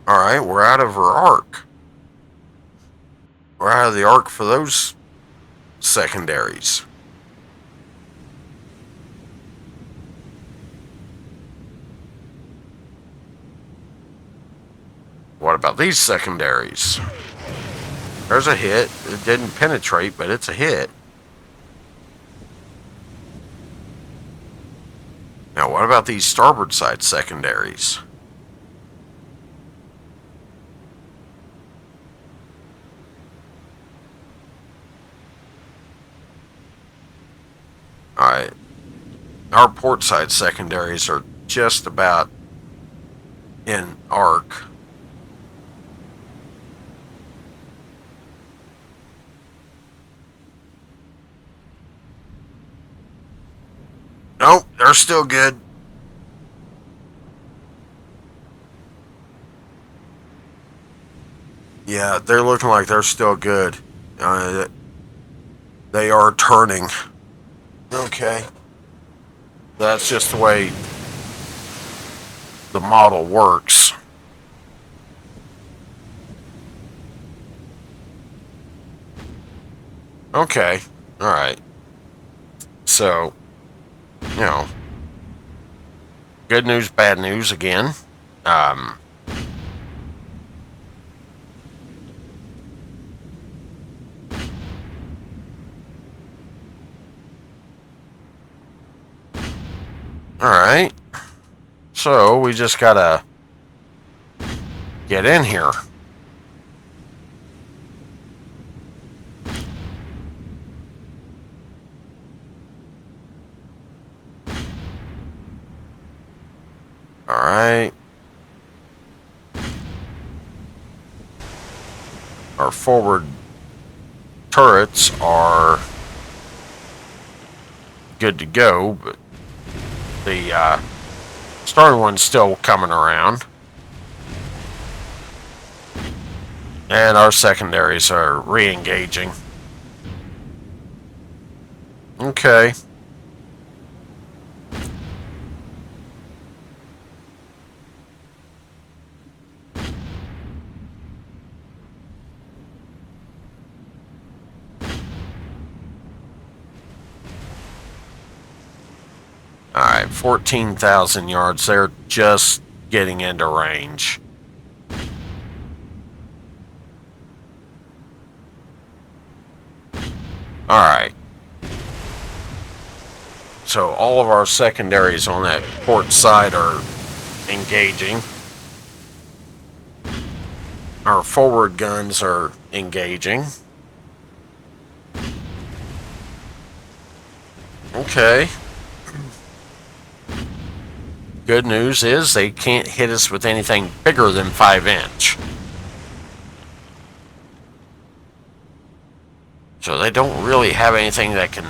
Alright, we're out of her arc. We're out of the arc for those secondaries. What about these secondaries? There's a hit. It didn't penetrate, but it's a hit. Now, what about these starboard side secondaries? Alright. Our port side secondaries are just about in arc. Nope, they're still good. Yeah, they're looking like they're still good. They are turning. Okay. That's just the way the model works. Okay. Alright. So, you know, good news, bad news again. Alright. So, we just gotta get in here. Alright. Our forward turrets are good to go, but the starting one's still coming around. And our secondaries are re-engaging. Okay. Alright, 14,000 yards. They're just getting into range. Alright. So all of our secondaries on that port side are engaging. Our forward guns are engaging. Okay. Good news is they can't hit us with anything bigger than 5-inch. So they don't really have anything that can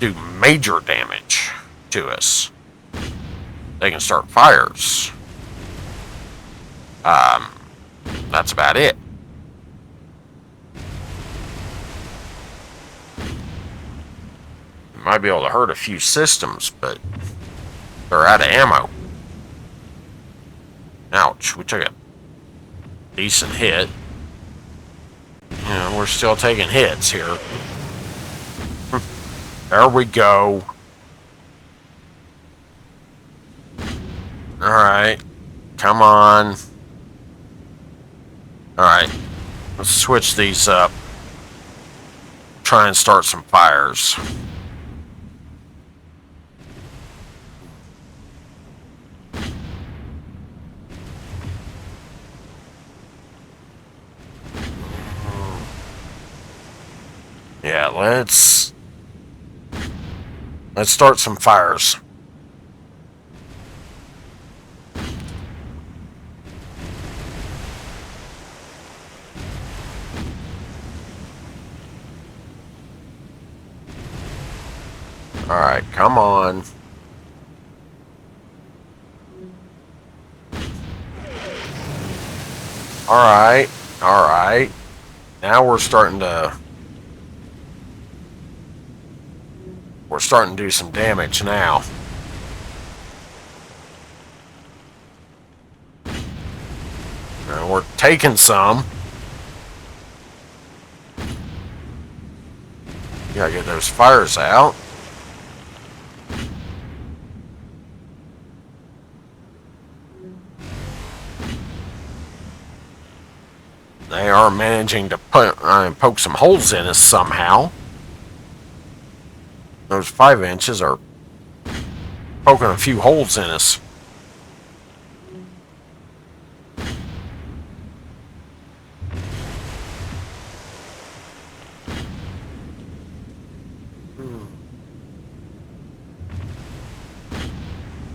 do major damage to us. They can start fires. That's about it. Might be able to hurt a few systems, but they're out of ammo. Ouch, we took a decent hit. Yeah, we're still taking hits here. There we go. Alright. Come on. Alright. Let's switch these up. Try and start some fires. Yeah, let's start some fires. Alright, come on. Alright, alright. Now we're starting to do some damage now. And we're taking some. Gotta get those fires out. They are managing to poke some holes in us somehow. Those 5-inches are poking a few holes in us.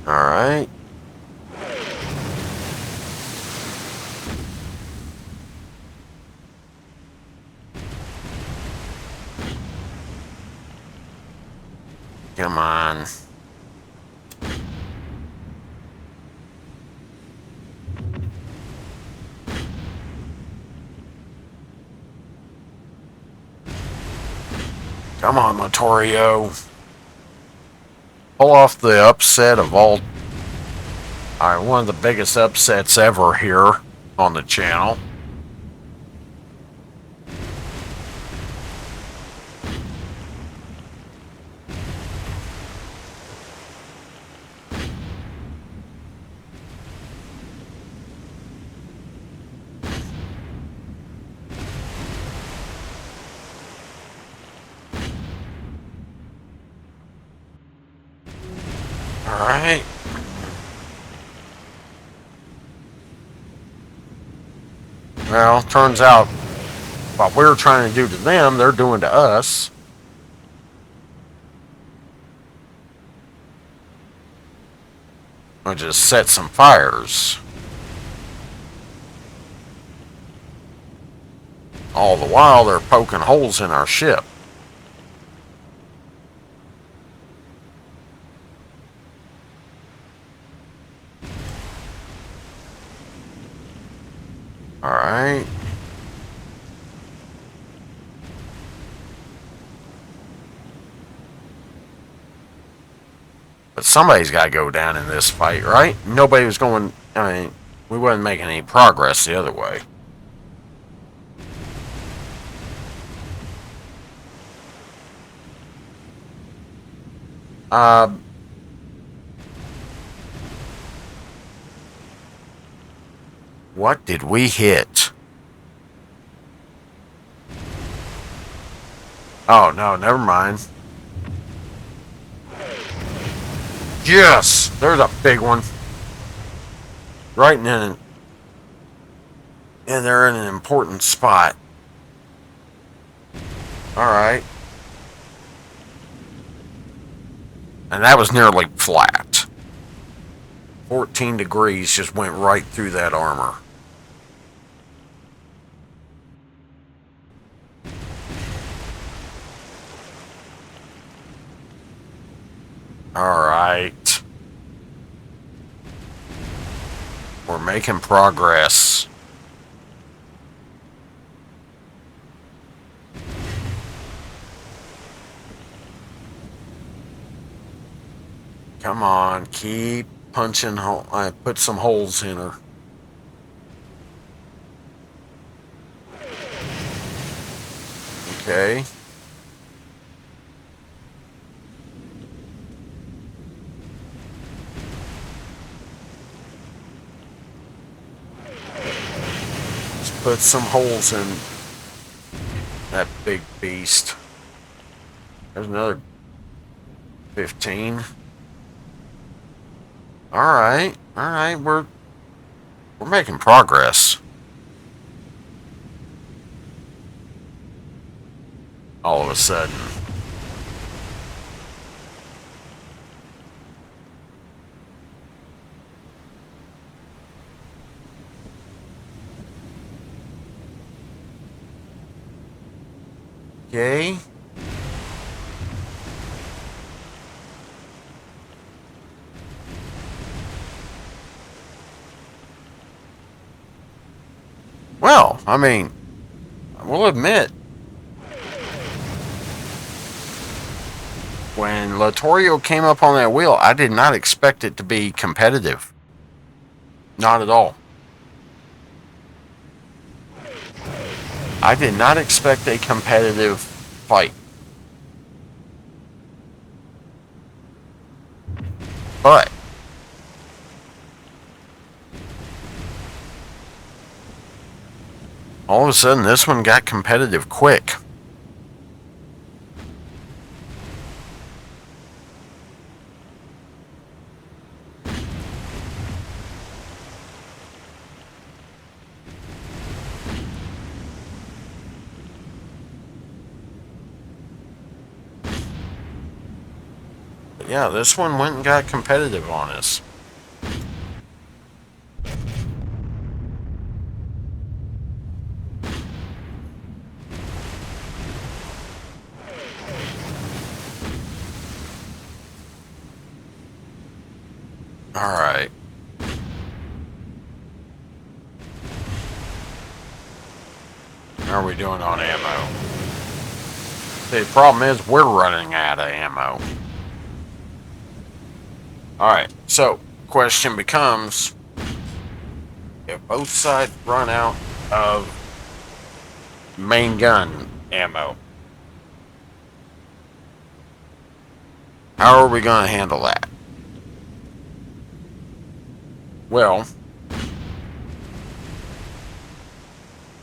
Alright. Come on. Come on, Littorio. Pull off the upset of all... Alright, one of the biggest upsets ever here on the channel. Alright. Well, turns out what we're trying to do to them, they're doing to us. We'll just set some fires. All the while, they're poking holes in our ship. Alright. But somebody's got to go down in this fight, right? Nobody was going... I mean, we wasn't making any progress the other way. What did we hit? Oh, no, never mind. Yes! There's a big one. Right in an... And they're in an important spot. Alright. And that was nearly flat. 14 degrees just went right through that armor. Alright. We're making progress. Come on, keep punching. I put some holes in her. Okay. Let's put some holes in that big beast. There's another 15. Alright, we're making progress. All of a sudden. Okay. Well, I mean, I will admit, when Littorio came up on that wheel, I did not expect it to be competitive. Not at all. I did not expect a competitive fight. But all of a sudden, this one got competitive quick. But yeah, this one went and got competitive on us. Alright. How are we doing on ammo? See, the problem is we're running out of ammo. Alright, so question becomes, if both sides run out of main gun ammo, how are we going to handle that? Well,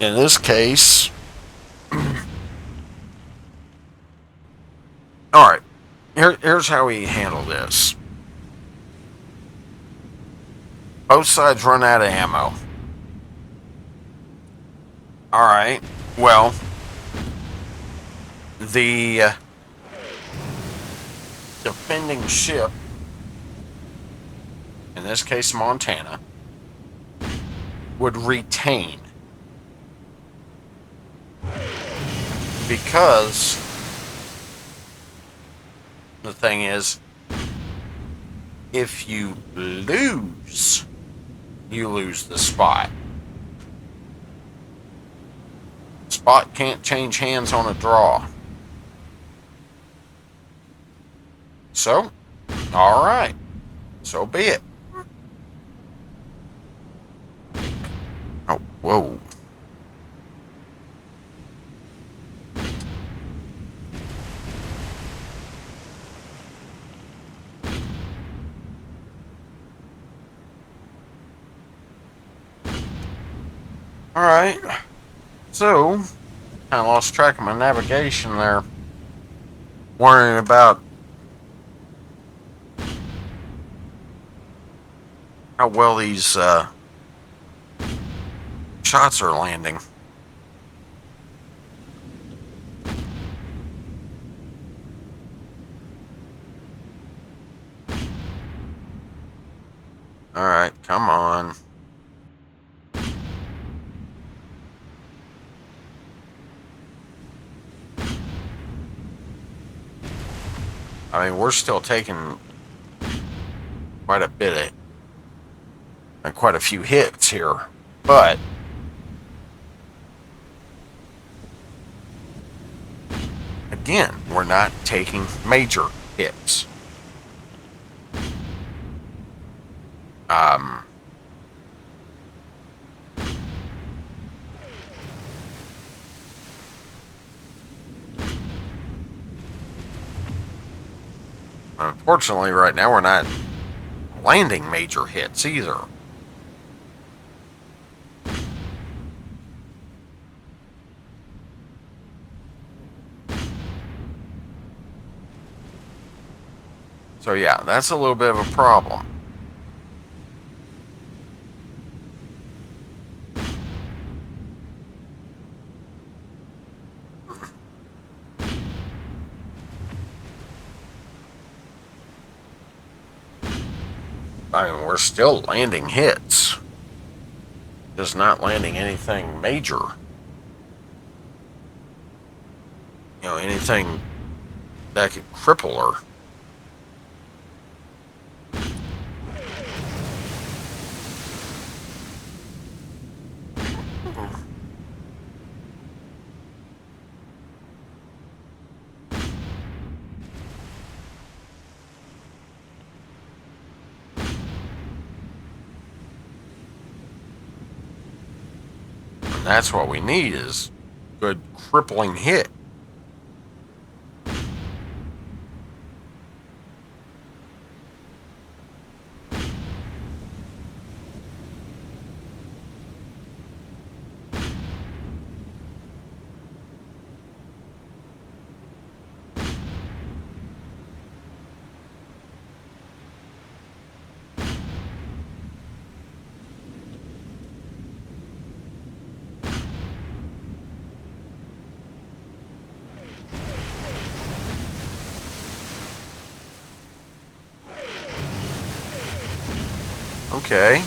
in this case, alright, here's how we handle this. Both sides run out of ammo. Alright, well, the defending ship, in this case Montana, would retain. Because the thing is, if you lose, you lose the spot. Spot can't change hands on a draw. So, All right. So be it. Oh, whoa. All right. So, kind of lost track of my navigation there. Worrying about how well these shots are landing. All right, come on. I mean, we're still taking quite a bit of, and quite a few hits here, but again, we're not taking major hits. Unfortunately, right now we're not landing major hits either. So yeah, that's a little bit of a problem. I mean, we're still landing hits, just not landing anything major. You know, anything that could cripple her. And that's what we need, is good crippling hit. Okay.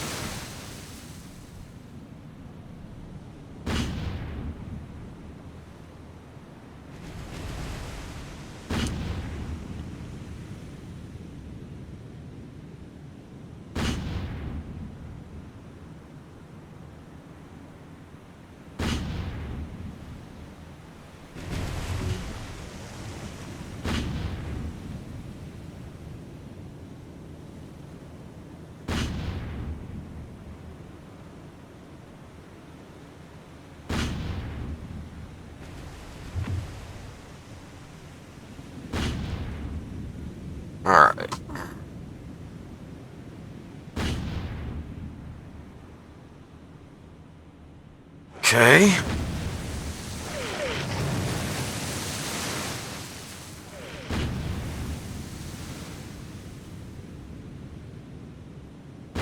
All right. Okay.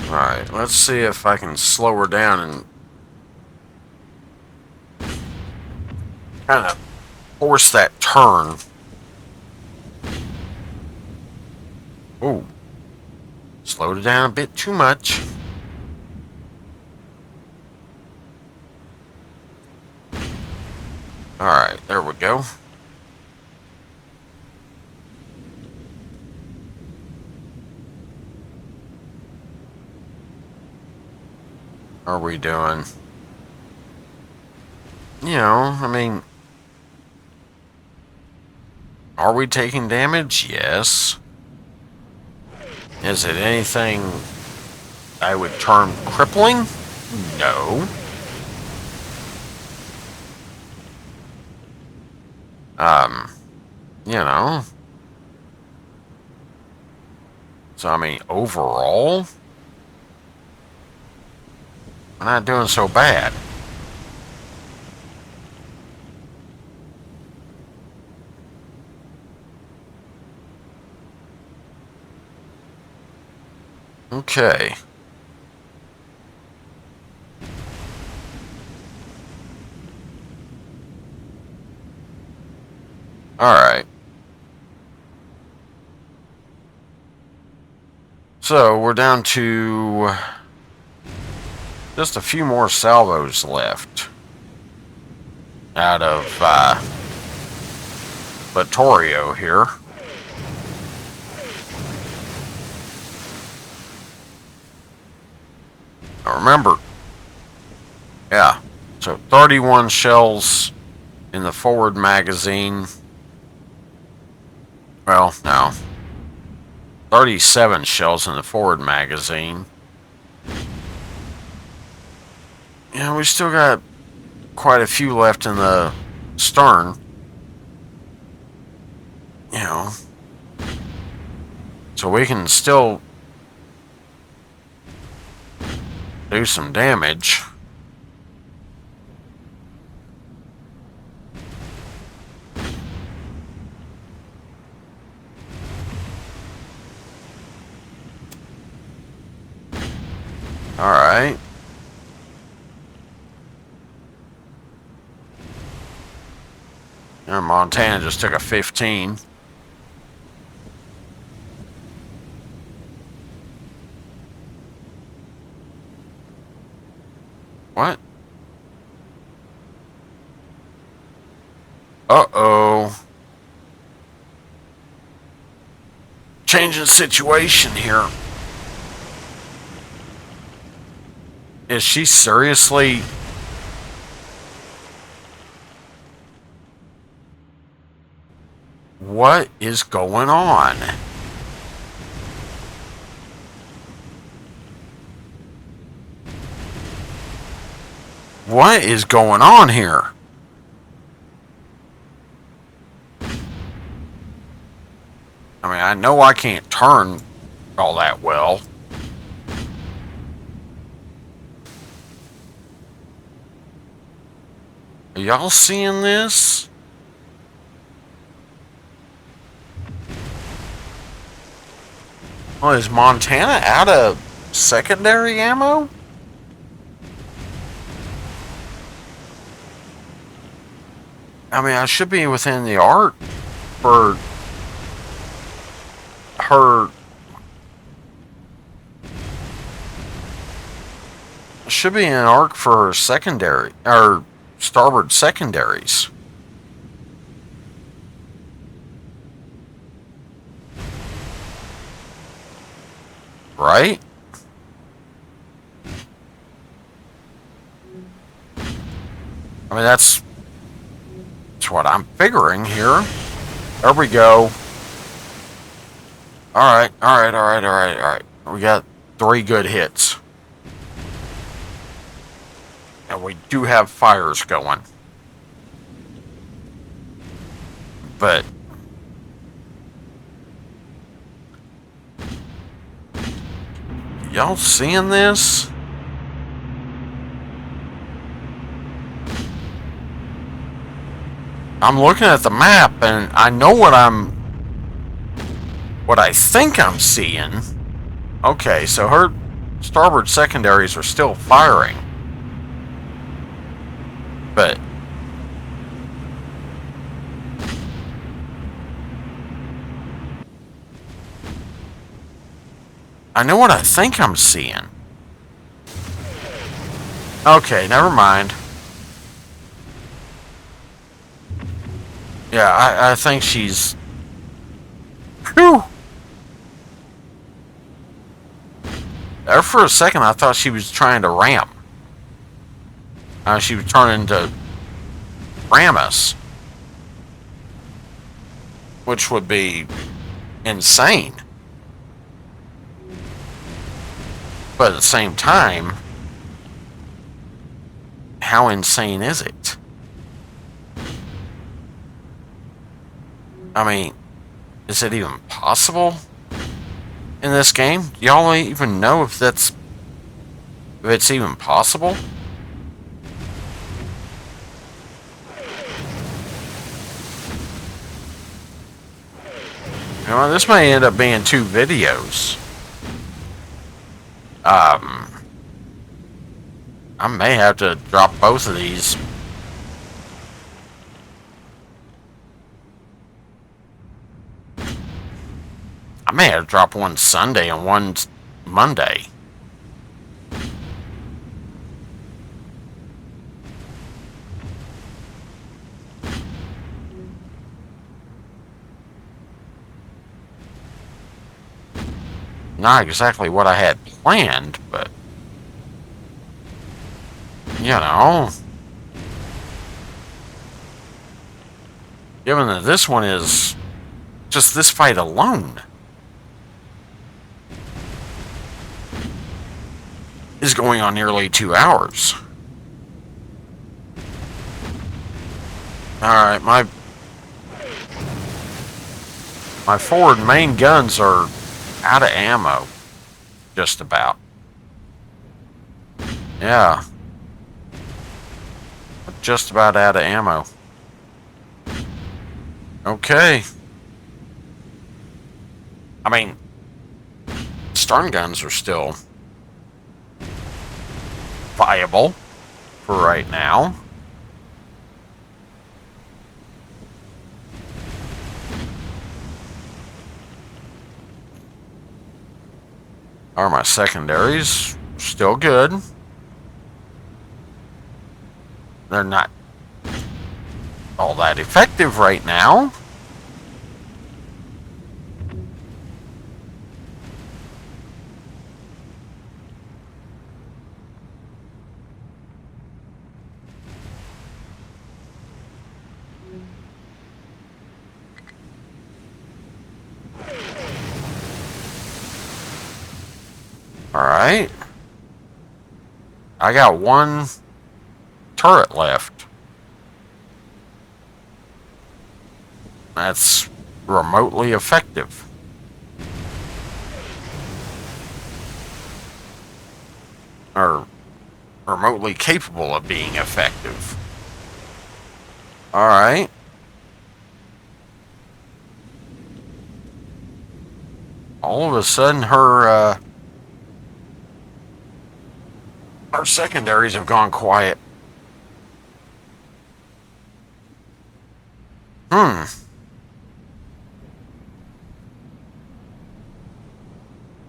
All right. Let's see if I can slow her down and kind of force that turn. Ooh. Slowed it down a bit too much. Alright, there we go. How are we doing? You know, I mean, are we taking damage? Yes. Is it anything I would term crippling? No. You know. So, I mean, overall, we're not doing so bad. Okay. Alright. So, we're down to just a few more salvos left out of Littorio here. Now remember, yeah, so 31 shells in the forward magazine. Well, no. 37 shells in the forward magazine. Yeah, we still got quite a few left in the stern. You know. So we can still do some damage. Alright. And Montana just took a 15. What? Uh-oh. Changing situation here. Is she seriously... What is going on? What is going on here? I mean, I know I can't turn all that well. Are y'all seeing this? Oh, is Montana out of secondary ammo? I mean, I should be within the arc for her. Should be in an arc for her secondary, or starboard secondaries. Right? I mean, that's what I'm figuring here. There we go. Alright. We got 3 good hits. And we do have fires going. But y'all seeing this? I'm looking at the map and I know what I think I'm seeing. Okay, so her starboard secondaries are still firing. But I know what I think I'm seeing. Okay, never mind. Yeah, I think she's... Whew! There for a second, I thought she was trying to ram. She was turning to ram us. Which would be insane. But at the same time, how insane is it? I mean, is it even possible in this game? Do y'all even know if it's even possible? You know, this may end up being 2 videos. I may have to drop both of these. I may have to drop one Sunday and one Monday. Not exactly what I had planned, but you know, given that this one is just this fight alone is going on nearly 2 hours. Alright, my forward main guns are out of ammo. Just about. Yeah. Just about out of ammo. Okay. I mean, stern guns are still viable for right now. Are my secondaries still good? They're not all that effective right now. Alright. I got one turret left. That's remotely effective. Or remotely capable of being effective. Alright. All of a sudden her secondaries have gone quiet.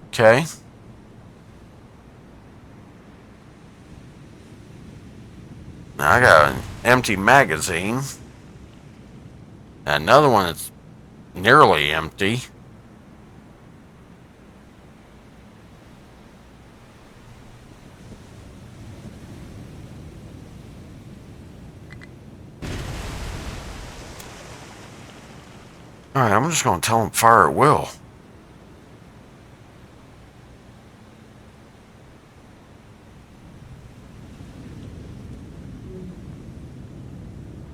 Okay. Now I got an empty magazine. Another one that's nearly empty. Alright, I'm just going to tell him fire at will.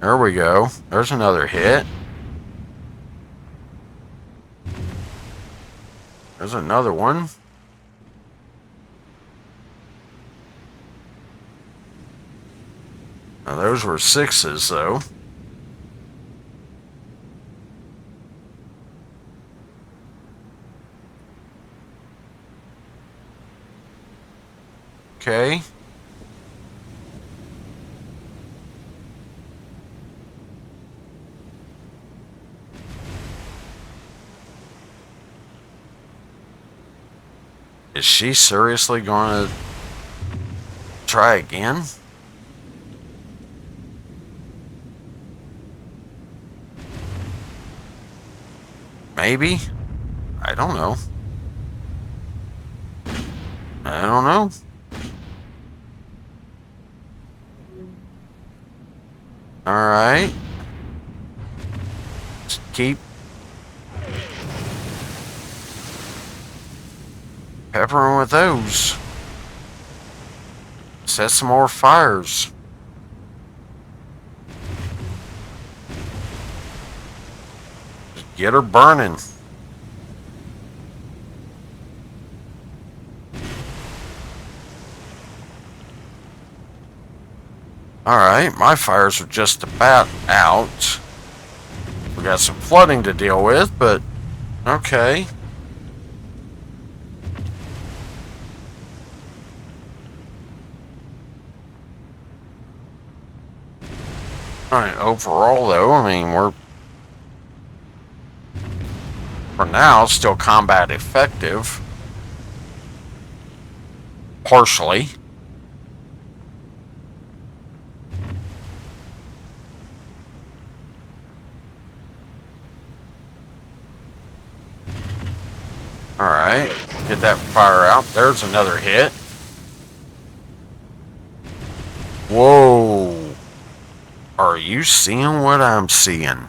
There we go. There's another hit. There's another one. Now those were 6s though. Okay. Is she seriously going to try again? Maybe? I don't know. I don't know. Alright. Just keep peppering with those. Set some more fires. Just get her burning. Alright, my fires are just about out. We got some flooding to deal with, but okay. Alright, overall though, I mean, we're for now still combat effective. Partially. Alright, get that fire out. There's another hit. Whoa. Are you seeing what I'm seeing?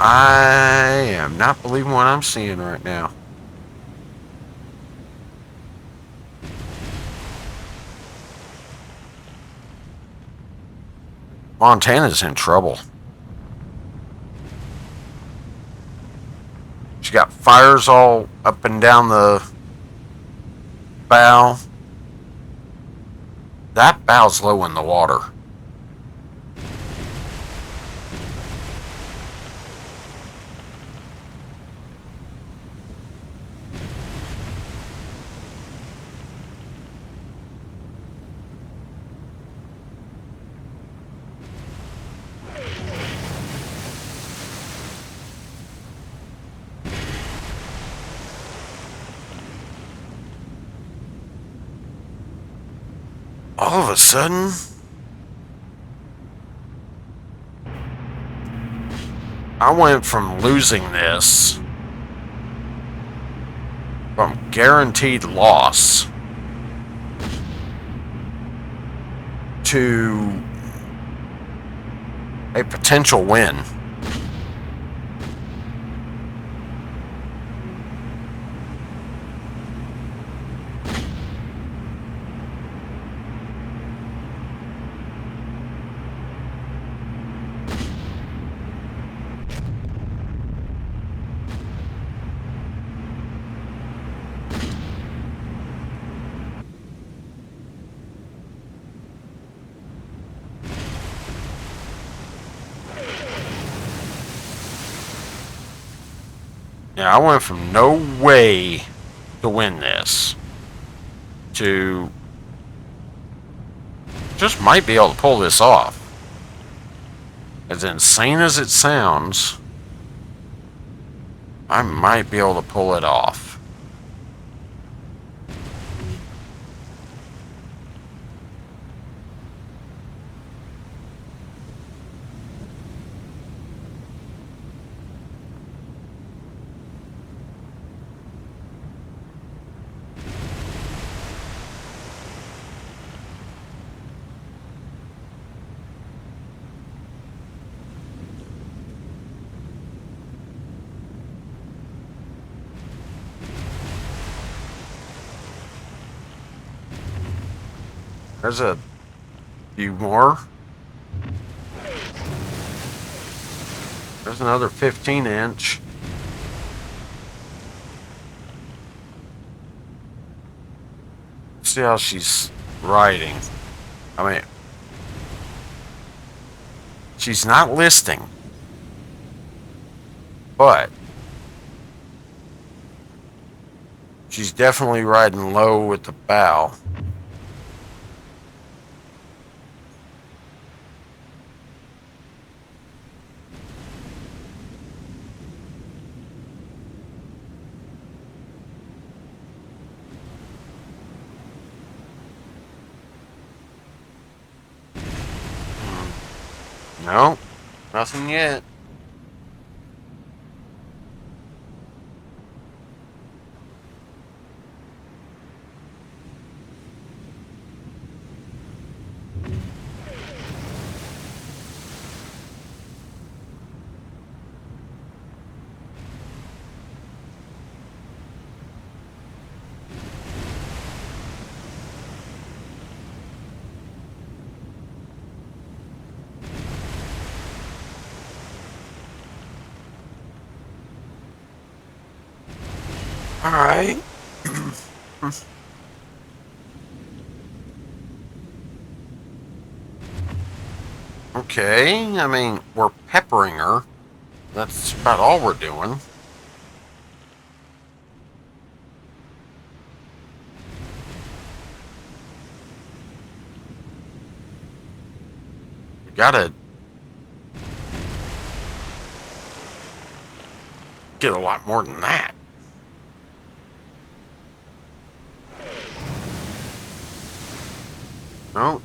I am not believing what I'm seeing right now. Montana's in trouble. She got fires all up and down the bow. That bow's low in the water. All of a sudden, I went from losing this, from guaranteed loss, to a potential win. Yeah, I went from no way to win this to just might be able to pull this off. As insane as it sounds, I might be able to pull it off. There's a few more. There's another 15-inch. See how she's riding. I mean, she's not listing, but she's definitely riding low with the bow. No, nothing yet. Alright. Okay, I mean, we're peppering her. That's about all we're doing. We gotta get a lot more than that. No.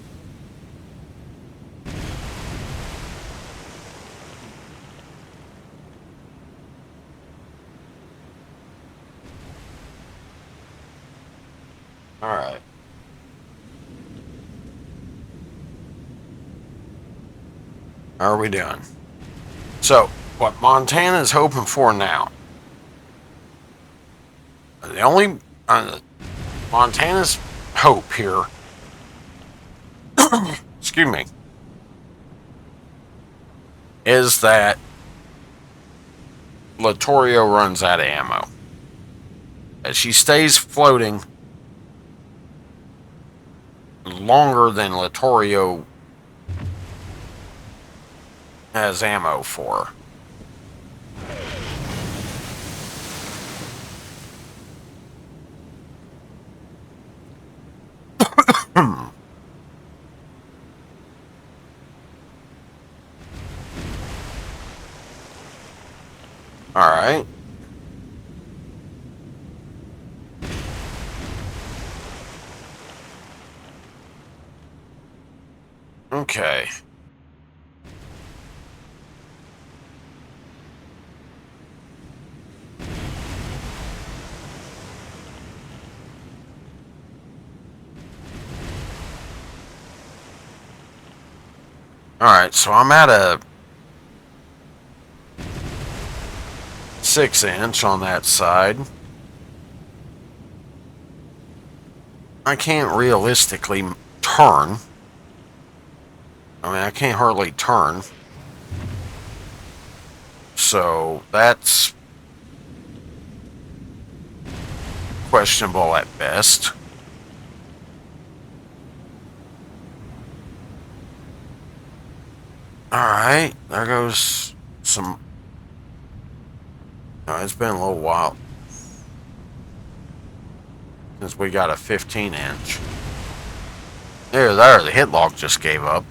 Alright. How are we doing? So, what Montana's hoping for now? The only Montana's hope here, excuse me, is that Littorio runs out of ammo. As she stays floating longer than Littorio has ammo for. Alright. Okay. Alright, so I'm at a 6-inch on that side. I can't realistically turn. I mean, I can't hardly turn. So that's questionable at best. Alright, there goes some... Oh, it's been a little while since we got a 15-inch. There, the hit log just gave up.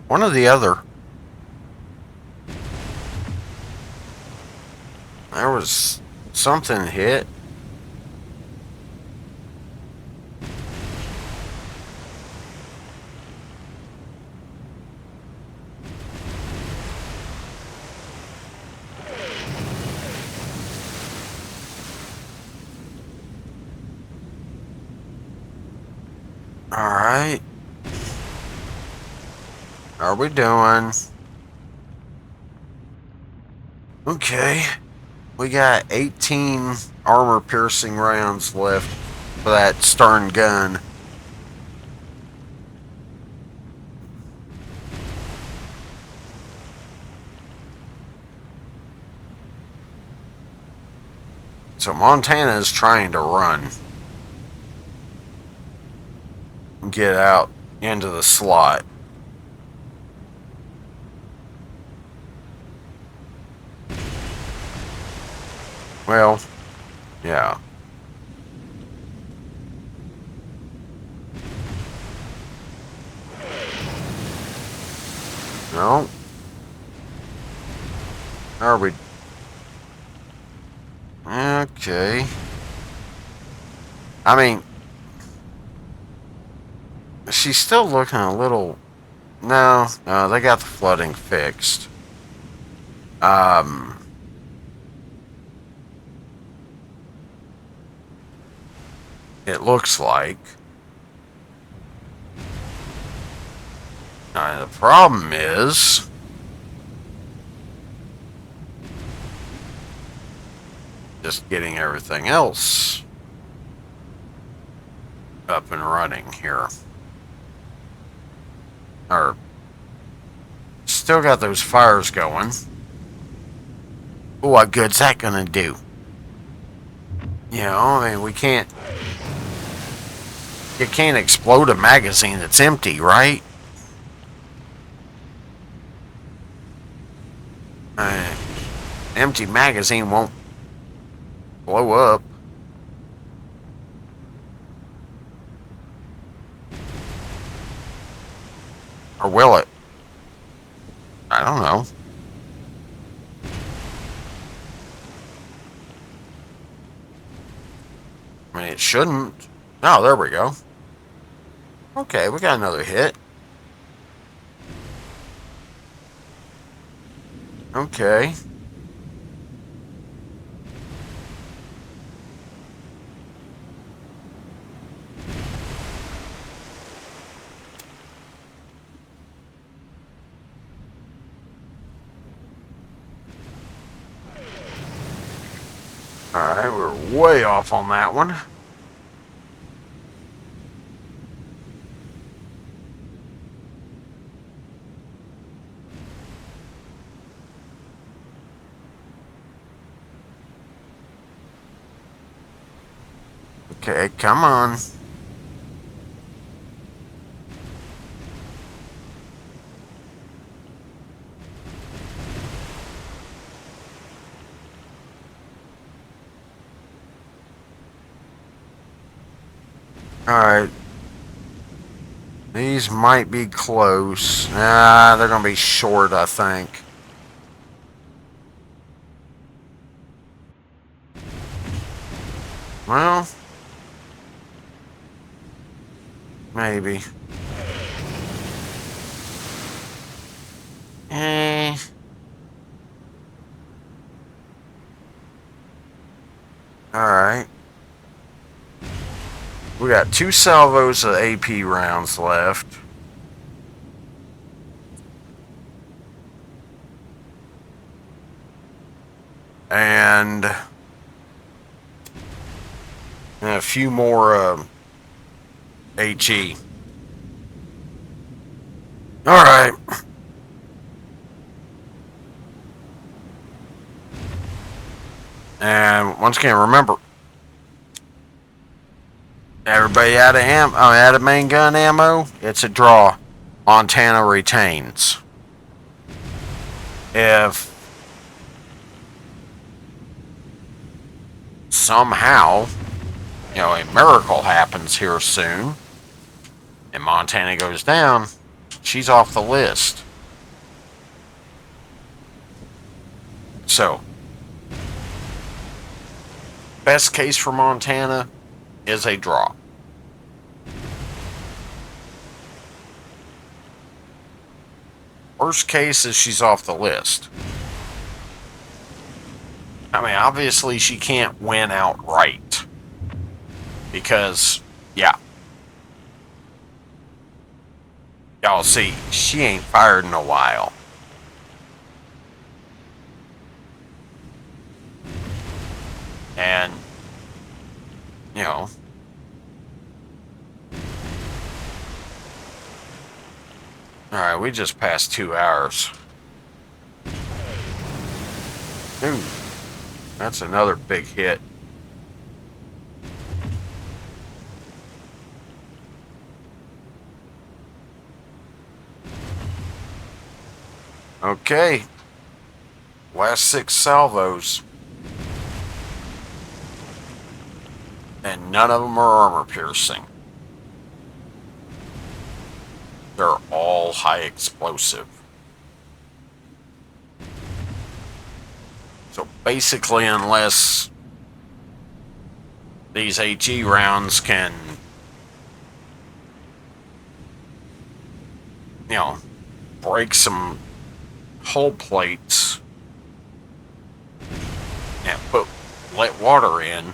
One or the other. There was something hit. Alright. How are we doing? Okay. We got 18 armor-piercing rounds left for that stern gun. So Montana is trying to run. Get out into the slot. Well, yeah. No. Are we? Okay. I mean, she's still looking a little... No, they got the flooding fixed. It looks like. The problem is... just getting everything else up and running here. Or still got those fires going. What good's that gonna do? You know, I mean, you can't explode a magazine that's empty, right? Empty magazine won't blow up. Or will it? I don't know. I mean, it shouldn't. Oh, there we go. Okay, we got another hit. Okay. Alright, we're way off on that one. Okay, come on. Alright. These might be close. Nah, they're going to be short, I think. Well, maybe. Alright. We got 2 salvos of AP rounds left. And a few more HE. Alright. And once again, remember, everybody out of out of main gun ammo, it's a draw. Montana retains. If somehow, you know, a miracle happens here soon, and Montana goes down, she's off the list. So, best case for Montana is a draw. Worst case is she's off the list. I mean, obviously she can't win outright. Because, yeah. Y'all see, she ain't fired in a while. And, you know, alright, we just passed 2 hours. Ooh, that's another big hit. Okay. Last 6 salvos. And none of them are armor piercing. They're all high explosive. So basically, unless these HE rounds can, you know, break some hull plates and let water in.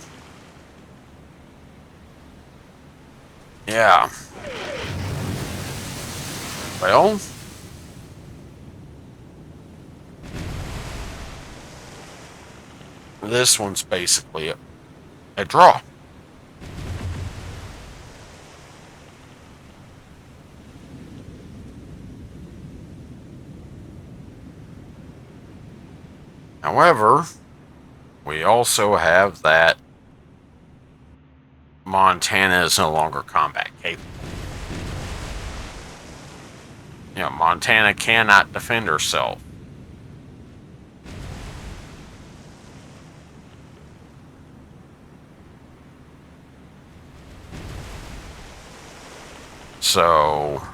Yeah. Well, this one's basically a draw. However, we also have that Montana is no longer combat capable. You know, Montana cannot defend herself. So,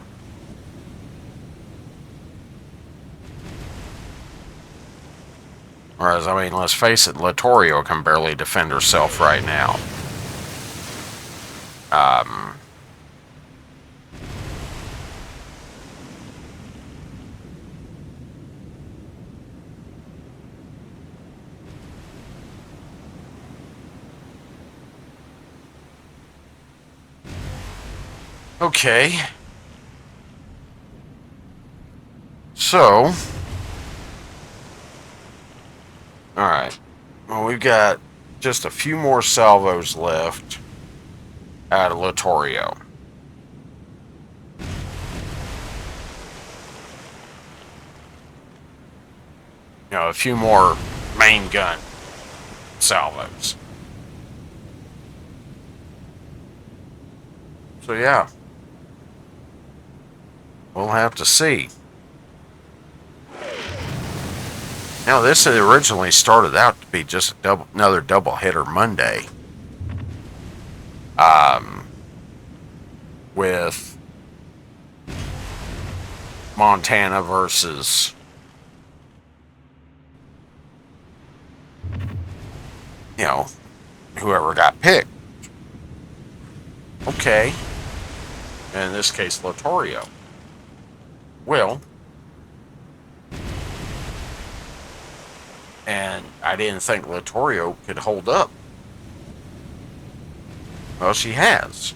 whereas, I mean, let's face it, Littorio can barely defend herself right now. Okay. So, alright. Well, we've got just a few more salvos left out of Littorio. You know, a few more main gun salvos. So, yeah. We'll have to see. Now, this had originally started out to be just another double-header Monday. With Montana versus, you know, whoever got picked. Okay. In this case, Littorio. Well, and I didn't think Littorio could hold up. Well, she has.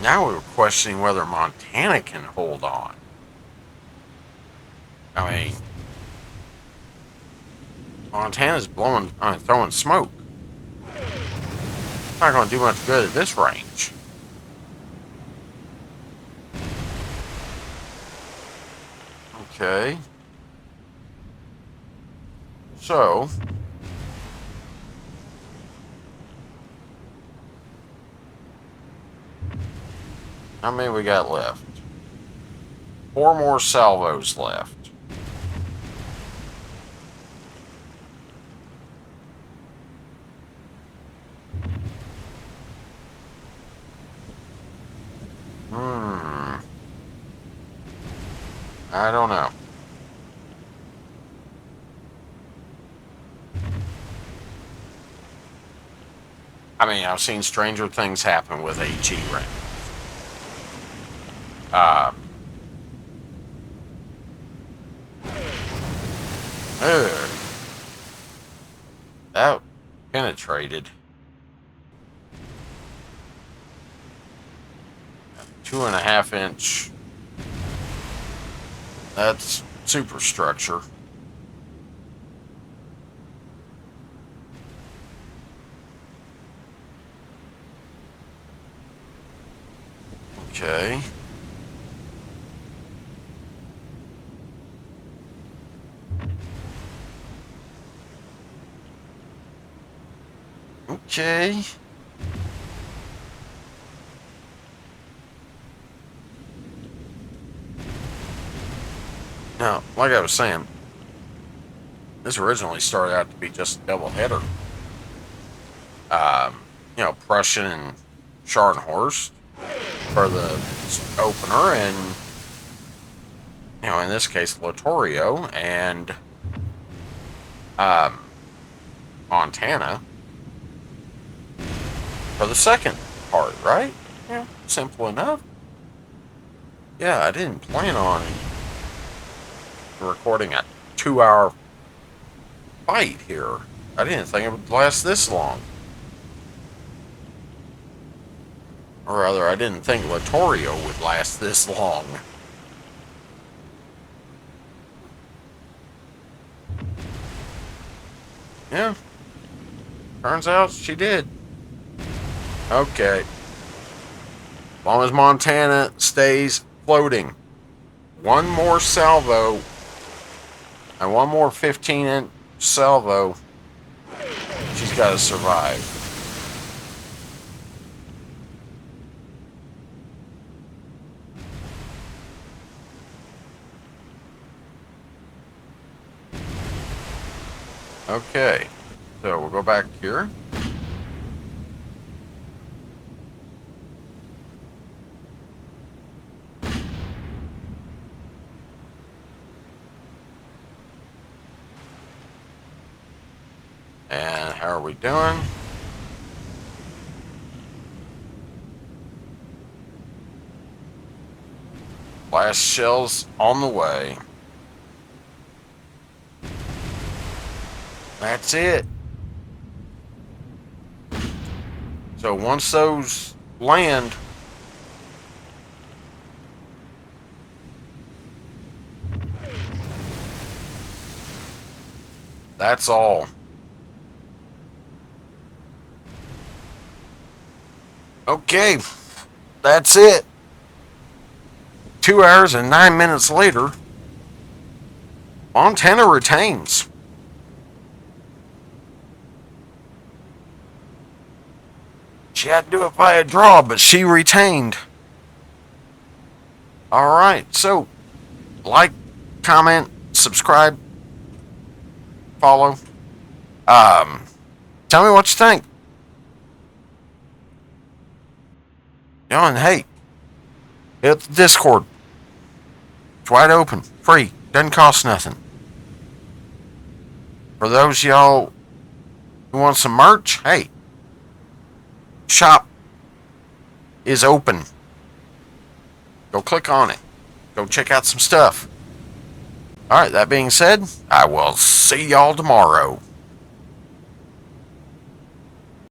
Now we're questioning whether Montana can hold on. I mean, Montana's throwing smoke. Not going to do much good at this range. Okay. So, how many we got left? 4 more salvos left. I don't know. I mean, I've seen stranger things happen with HE range. That penetrated. 2.5 inch. That's superstructure. Okay. Okay. Now, like I was saying, this originally started out to be just a doubleheader. You know, Prussian and Scharnhorst for the opener, and, you know, in this case, Littorio and Montana for the second part, right? Yeah, simple enough. Yeah, I didn't plan on recording a 2-hour fight here. I didn't think it would last this long. Or rather, I didn't think Littorio would last this long. Yeah. Turns out she did. Okay. As long as Montana stays floating, one more salvo and one more 15-inch salvo. She's got to survive. Okay, so we'll go back here. And how are we doing? Last shell's on the way. That's it. So once those land, that's all. Okay, that's it. 2 hours and 9 minutes later, Montana retains. She had to do it by a draw, but she retained. Alright, so like, comment, subscribe, follow. Tell me what you think. You know, and hey, hit the Discord. It's wide open, free, doesn't cost nothing. For those y'all who want some merch, hey, shop is open. Go click on it. Go check out some stuff. Alright, that being said, I will see y'all tomorrow.